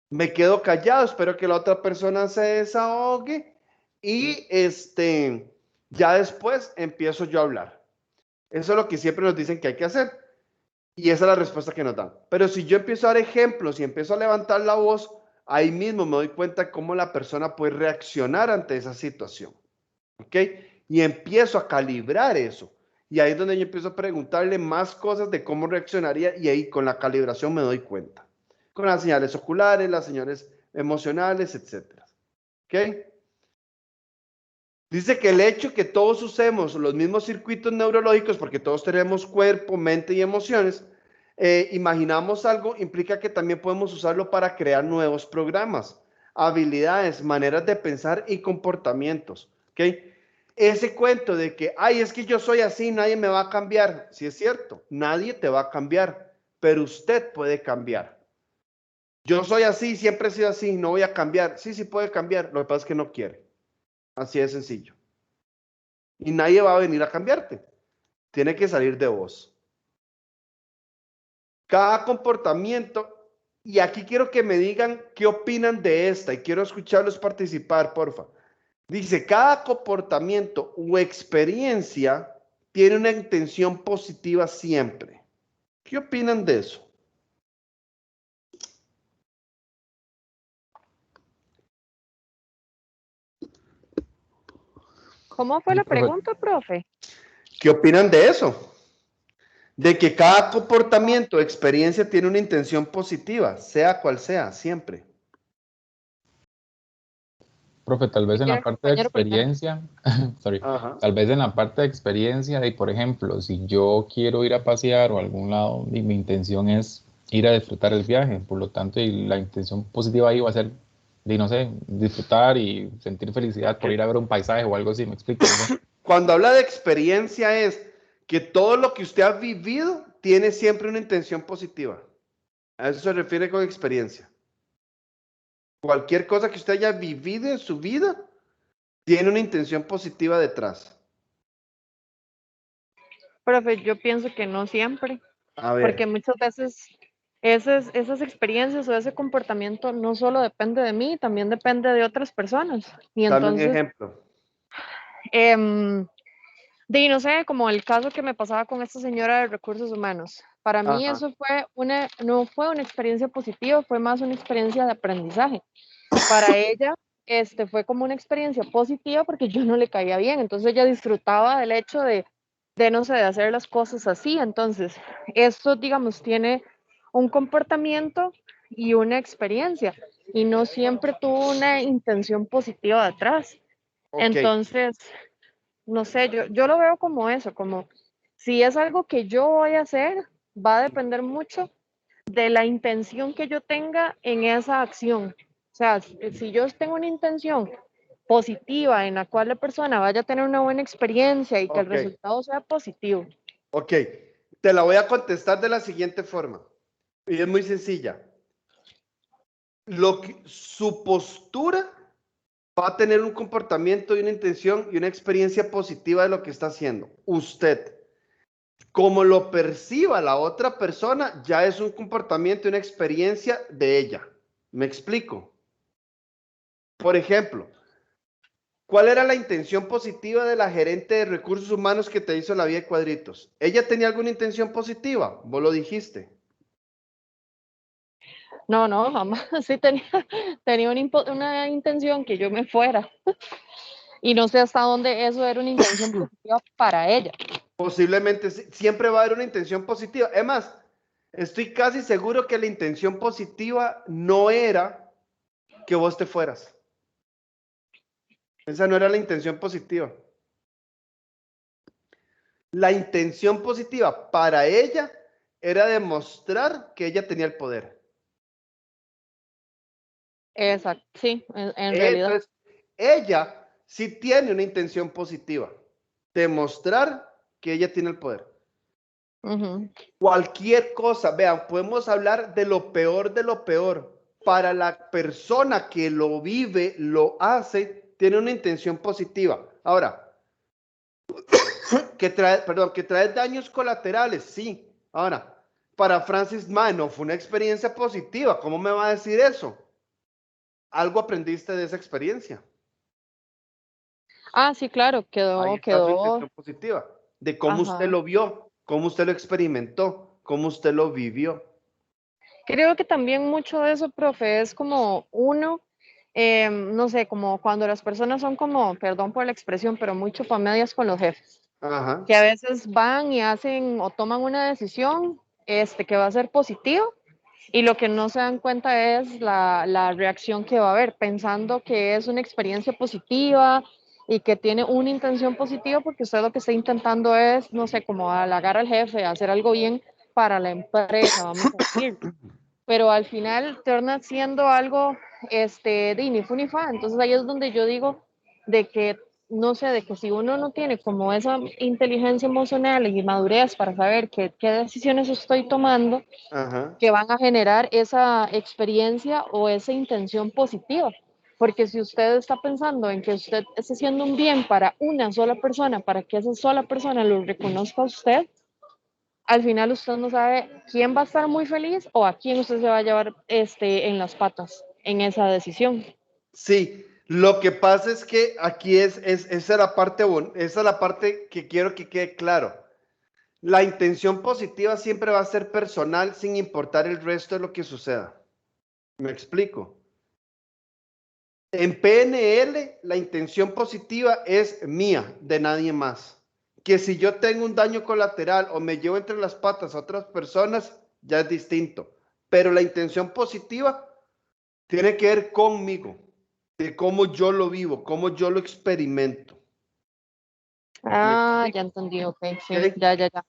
Me quedo callado, espero que la otra persona se desahogue y ya después empiezo yo a hablar. Eso es lo que siempre nos dicen que hay que hacer y esa es la respuesta que nos dan. Pero si yo empiezo a dar ejemplos y empiezo a levantar la voz, ahí mismo me doy cuenta cómo la persona puede reaccionar ante esa situación. ¿Ok? Y empiezo a calibrar eso. Y ahí es donde yo empiezo a preguntarle más cosas de cómo reaccionaría y ahí con la calibración me doy cuenta. Con las señales oculares, las señales emocionales, etc. ¿Ok? Dice que el hecho que todos usemos los mismos circuitos neurológicos, porque todos tenemos cuerpo, mente y emociones, imaginamos algo, implica que también podemos usarlo para crear nuevos programas, habilidades, maneras de pensar y comportamientos. ¿Ok? Ese cuento de que, ay, es que yo soy así, nadie me va a cambiar. Sí es cierto, nadie te va a cambiar, pero usted puede cambiar. Yo soy así, siempre he sido así, no voy a cambiar. Sí, sí puede cambiar, lo que pasa es que no quiere. Así de sencillo. Y nadie va a venir a cambiarte. Tiene que salir de vos. Cada comportamiento Y aquí quiero que me digan qué opinan de esta y quiero escucharlos participar, porfa. Dice, cada comportamiento o experiencia tiene una intención positiva siempre. ¿Qué opinan de eso? ¿Cómo fue la pregunta, profe? ¿Qué opinan de eso? De que cada comportamiento o experiencia tiene una intención positiva, sea cual sea, siempre. Profe, tal vez en la ¿Quiere parte de compañero primero? experiencia, sorry, Ajá. tal vez en la parte de experiencia, y por ejemplo, si yo quiero ir a pasear o a algún lado y mi intención es ir a disfrutar el viaje, por lo tanto, y la intención positiva ahí va a ser, de, no sé, disfrutar y sentir felicidad por ir a ver un paisaje o algo así, ¿me explico? ¿No? Cuando habla de experiencia es que todo lo que usted ha vivido tiene siempre una intención positiva. A eso se refiere con experiencia. Cualquier cosa que usted haya vivido en su vida tiene una intención positiva detrás. Profe, yo pienso que no siempre, A porque ver, muchas veces esas experiencias o ese comportamiento no solo depende de mí, también depende de otras personas. Y dame un entonces, ejemplo. no sé, como el caso que me pasaba con esta señora de recursos humanos. Para mí Ajá. eso no fue una experiencia positiva, fue más una experiencia de aprendizaje. Para ella, fue como una experiencia positiva porque yo no le caía bien, entonces ella disfrutaba del hecho de no sé, de hacer las cosas así. Entonces, esto, digamos, tiene un comportamiento y una experiencia, y no siempre tuvo una intención positiva detrás. Ok, Entonces, no sé, yo lo veo como eso, como si es algo que yo voy a hacer, va a depender mucho de la intención que yo tenga en esa acción. O sea, si yo tengo una intención positiva en la cual la persona vaya a tener una buena experiencia y que el ok, resultado sea positivo. ok. Te la voy a contestar de la siguiente forma. Y es muy sencilla. Su postura va a tener un comportamiento y una intención y una experiencia positiva de lo que está haciendo. Usted, como lo perciba la otra persona, ya es un comportamiento y una experiencia de ella. ¿Me explico? Por ejemplo, ¿cuál era la intención positiva de la gerente de recursos humanos que te hizo la vía de cuadritos? ¿Ella tenía alguna intención positiva? Vos lo dijiste. No, no, jamás. Sí tenía una intención que yo me fuera. Y no sé hasta dónde eso era una intención positiva para ella. Posiblemente siempre va a haber una intención positiva. Es más, estoy casi seguro que la intención positiva no era que vos te fueras. Esa no era la intención positiva. La intención positiva para ella era demostrar que ella tenía el poder. Exacto, sí, en realidad. Entonces, ella sí tiene una intención positiva. Demostrar que ella tiene el poder. Cualquier cosa, vean, podemos hablar de lo peor de lo peor. Para la persona que lo vive, lo hace, tiene una intención positiva. Ahora, que trae daños colaterales, sí. Ahora, para Francis Mann no fue una experiencia positiva. ¿Cómo me va a decir eso? Algo aprendiste de esa experiencia. Ah, sí, claro, Ahí está su intención positiva, de cómo usted ajá. lo vio, cómo usted lo experimentó, cómo usted lo vivió. Creo que también mucho de eso, profe, es como uno, no sé, como cuando las personas son como, perdón por la expresión, pero muy chupamedias con los jefes, Ajá. que a veces van y hacen o toman una decisión que va a ser positiva, y lo que no se dan cuenta es la reacción que va a haber, pensando que es una experiencia positiva y que tiene una intención positiva, porque usted lo que está intentando es, no sé, como halagar al jefe, hacer algo bien para la empresa, vamos a decir. Pero al final torna siendo algo de ni fu ni fa. Entonces ahí es donde yo digo de que, no sé, de que si uno no tiene como esa inteligencia emocional y madurez para saber qué decisiones estoy tomando, Ajá. que van a generar esa experiencia o esa intención positiva. Porque si usted está pensando en que usted está haciendo un bien para una sola persona, para que esa sola persona lo reconozca a usted, al final usted no sabe quién va a estar muy feliz o a quién usted se va a llevar en las patas en esa decisión. Sí, lo que pasa es que aquí esa es la parte, esa es la parte que quiero que quede claro. La intención positiva siempre va a ser personal sin importar el resto de lo que suceda. ¿Me explico? En PNL, la intención positiva es mía, de nadie más. Que si yo tengo un daño colateral o me llevo entre las patas a otras personas, ya es distinto. Pero la intención positiva tiene que ver conmigo, de cómo yo lo vivo, cómo yo lo experimento. Ah, ya entendí, ok, sí, ¿Okay? ya.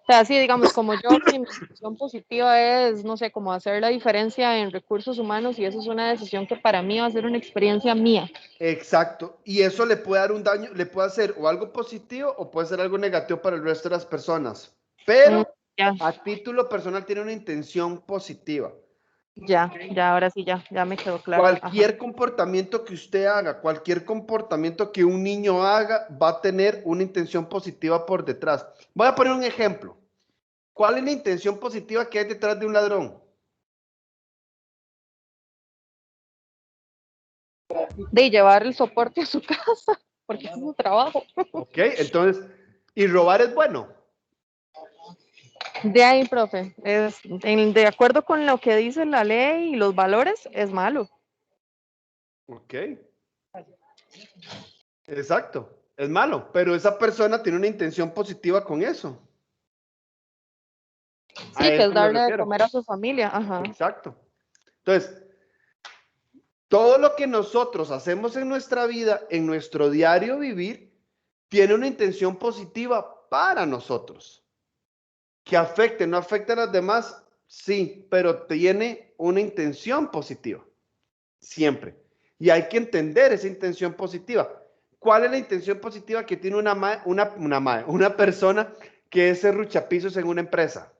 O sea, sí, digamos, como yo, que mi decisión positiva es, no sé, como hacer la diferencia en recursos humanos y eso es una decisión que para mí va a ser una experiencia mía. Exacto. Y eso le puede dar un daño, le puede hacer o algo positivo o puede ser algo negativo para el resto de las personas. Pero Ya, a título personal tiene una intención positiva. ya, ahora sí, ya me quedó claro. Cualquier Ajá. comportamiento que usted haga, cualquier comportamiento que un niño haga, va a tener una intención positiva por detrás. Voy a poner un ejemplo. ¿Cuál es la intención positiva que hay detrás de un ladrón? De llevar el soporte a su casa, porque es su trabajo. Ok, entonces, ¿y robar es bueno? De ahí, profe, de acuerdo con lo que dice la ley y los valores, es malo. Ok. Exacto, es malo, pero esa persona tiene una intención positiva con eso. A Sí, que es eso me darle de refiero. comer a su familia. Ajá. Exacto. Entonces, todo lo que nosotros hacemos en nuestra vida, en nuestro diario vivir, tiene una intención positiva para nosotros. Que afecte, no afecte a los demás, sí, pero tiene una intención positiva. Siempre. Y hay que entender esa intención positiva. ¿Cuál es la intención positiva que tiene una persona que es serruchapisos en una empresa?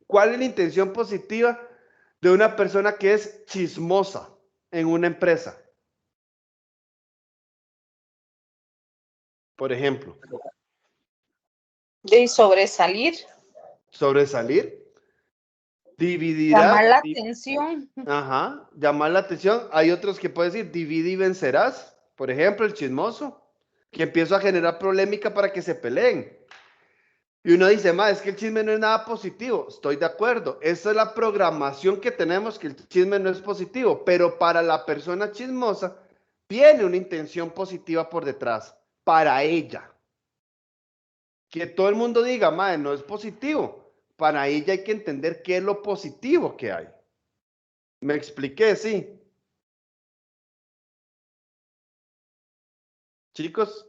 ¿Cuál es la intención positiva de una persona que es chismosa en una empresa? Por ejemplo. De sobresalir. Sobresalir. Dividirá. Llamar la atención. Ajá, llamar la atención. Hay otros que pueden decir, divide y vencerás. Por ejemplo, el chismoso, que empieza a generar polémica para que se peleen. Y uno dice, es que el chisme no es nada positivo. Estoy de acuerdo. Esa es la programación que tenemos, que el chisme no es positivo. Pero para la persona chismosa, tiene una intención positiva por detrás, para ella. Que todo el mundo diga, no es positivo. Para ella hay que entender qué es lo positivo que hay. ¿Me expliqué? Sí. Chicos.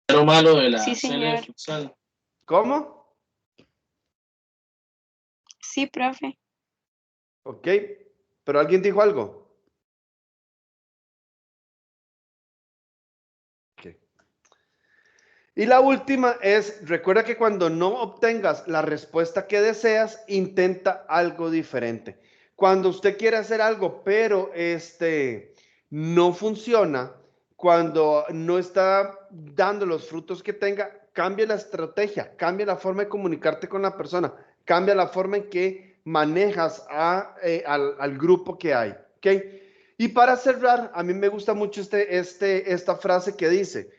Lo malo de la Sí, señor. futsal. ¿Cómo? Sí, profe. Ok, pero ¿alguien dijo algo? Okay. Y la última es, recuerda que cuando no obtengas la respuesta que deseas, intenta algo diferente. Cuando usted quiere hacer algo, pero no funciona, cuando no está dando los frutos que tenga, cambia la estrategia, cambia la forma de comunicarte con la persona, cambia la forma en que manejas al grupo que hay. ¿Okay? Y para cerrar, a mí me gusta mucho esta frase que dice,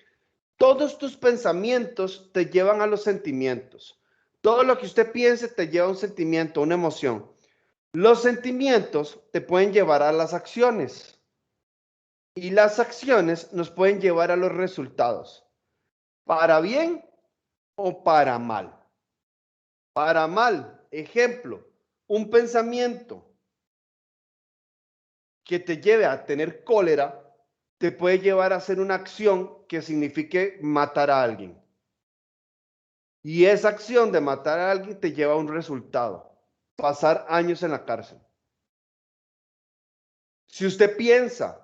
todos tus pensamientos te llevan a los sentimientos. Todo lo que usted piense te lleva a un sentimiento, una emoción. Los sentimientos te pueden llevar a las acciones y las acciones nos pueden llevar a los resultados, para bien o para mal. Para mal, ejemplo, un pensamiento que te lleve a tener cólera te puede llevar a hacer una acción que signifique matar a alguien. Y esa acción de matar a alguien te lleva a un resultado, pasar años en la cárcel. Si usted piensa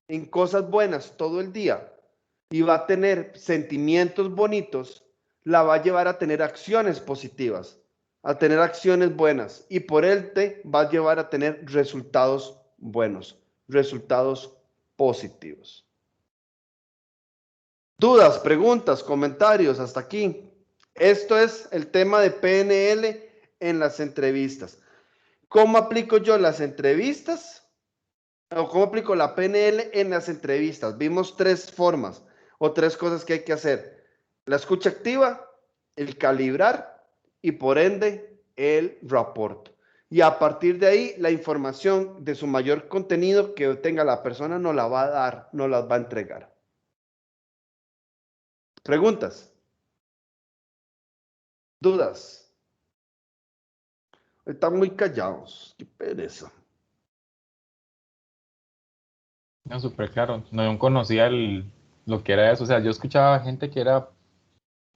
en cosas buenas todo el día y va a tener sentimientos bonitos, la va a llevar a tener acciones positivas, a tener acciones buenas y por ende va a llevar a tener resultados buenos, resultados positivos. ¿Dudas, preguntas, comentarios hasta aquí? Esto es el tema de PNL en las entrevistas. ¿Cómo aplico yo las entrevistas? ¿O cómo aplico la PNL en las entrevistas? Vimos 3 formas o 3 cosas que hay que hacer. La escucha activa, el calibrar y por ende el rapport. Y a partir de ahí, la información de su mayor contenido que tenga la persona nos la va a dar, nos las va a entregar. ¿Preguntas? ¿Dudas? Están muy callados. Qué pereza. No, súper claro. No conocía lo que era eso. O sea, yo escuchaba gente que era,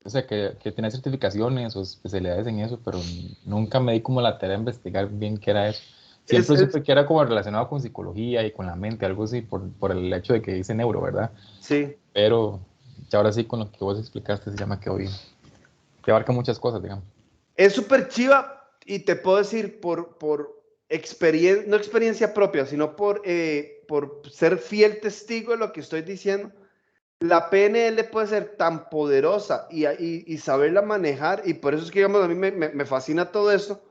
o sea, que tenía certificaciones o especialidades en eso, pero nunca me di como la tarea de investigar bien qué era eso. Siempre supe que era como relacionado con psicología y con la mente, algo así, por el hecho de que dice neuro, ¿verdad? Sí. Pero ya ahora sí, con lo que vos explicaste, se llama que hoy, que abarca muchas cosas, digamos. Es súper chiva y te puedo decir por experiencia, no experiencia propia, sino por ser fiel testigo de lo que estoy diciendo. La PNL puede ser tan poderosa y saberla manejar, y por eso es que, digamos, a mí me fascina todo esto,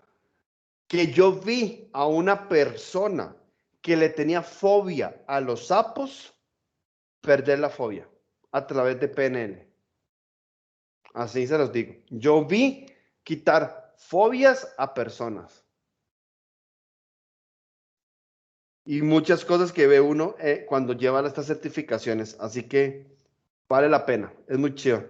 que yo vi a una persona que le tenía fobia a los sapos perder la fobia a través de PNL. Así se los digo. Yo vi quitar fobias a personas. Y muchas cosas que ve uno cuando lleva estas certificaciones. Así que vale la pena. Es muy chido.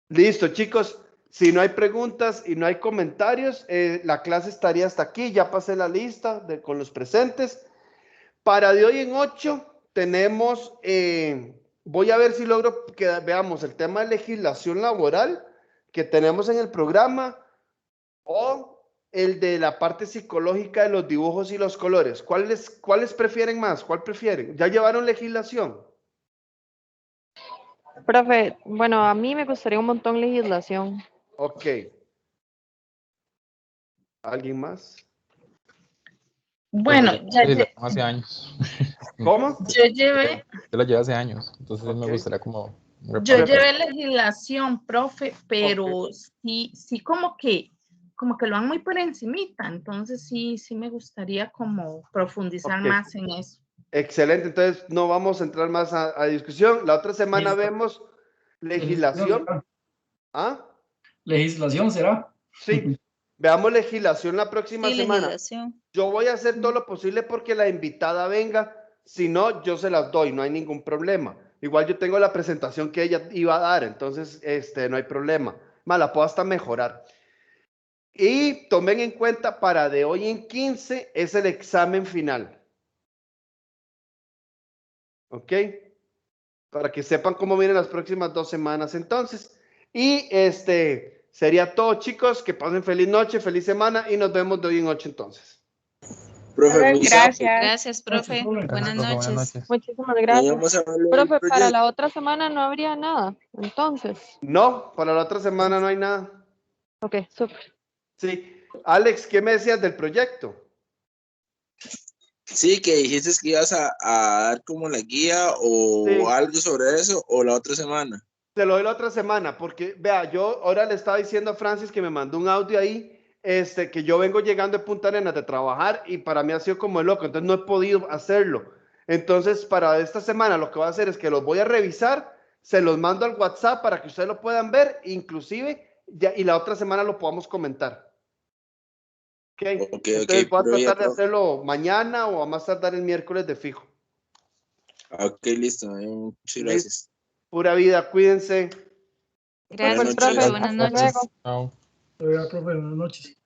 Listo, chicos. Si no hay preguntas y no hay comentarios, la clase estaría hasta aquí. Ya pasé la lista con los presentes. Para de hoy en 8 tenemos, voy a ver si logro que veamos el tema de legislación laboral que tenemos en el programa o el de la parte psicológica de los dibujos y los colores. ¿Cuáles prefieren más? ¿Cuál prefieren? ¿Ya llevaron legislación? Profe, bueno, a mí me gustaría un montón legislación. Ok. ¿Alguien más? Bueno, ya hace años. ¿Cómo? Yo llevé. Yo la llevé hace años, entonces Okay. Me gustaría como. Yo llevé legislación, profe, pero sí como que lo han muy por encimita, entonces sí me gustaría como profundizar más en eso. Excelente, entonces no vamos a entrar más a discusión. La otra semana vemos legislación. ¿Ah? ¿Legislación será? Sí, veamos legislación la próxima semana. Legislación. Yo voy a hacer todo lo posible porque la invitada venga, si no, yo se las doy, no hay ningún problema. Igual yo tengo la presentación que ella iba a dar, entonces no hay problema. La puedo hasta mejorar. Y tomen en cuenta, para de hoy en 15 es el examen final. ¿Ok? Para que sepan cómo vienen las próximas 2 semanas entonces. Y sería todo, chicos. Que pasen feliz noche, feliz semana y nos vemos de hoy en 8 entonces. Profe, gracias, profe. Buenas noches. Muchísimas gracias. Profe, para la otra semana no habría nada, entonces. No, para la otra semana no hay nada. Ok, súper. Sí. Alex, ¿qué me decías del proyecto? Sí, que dijiste que ibas a dar como la guía o algo sobre eso, o la otra semana. Te lo doy la otra semana, porque vea, yo ahora le estaba diciendo a Francis que me mandó un audio ahí, que yo vengo llegando de Punta Arenas de trabajar y para mí ha sido como el loco, entonces no he podido hacerlo. Entonces, para esta semana lo que voy a hacer es que los voy a revisar, se los mando al WhatsApp para que ustedes lo puedan ver, inclusive, y la otra semana lo podamos comentar. Entonces voy a tratar de hacerlo mañana o a más tardar el miércoles de fijo. Ok, listo. Muchas gracias. Pura vida, cuídense. Gracias, profe. Buenas noches. Profe, buenas noches.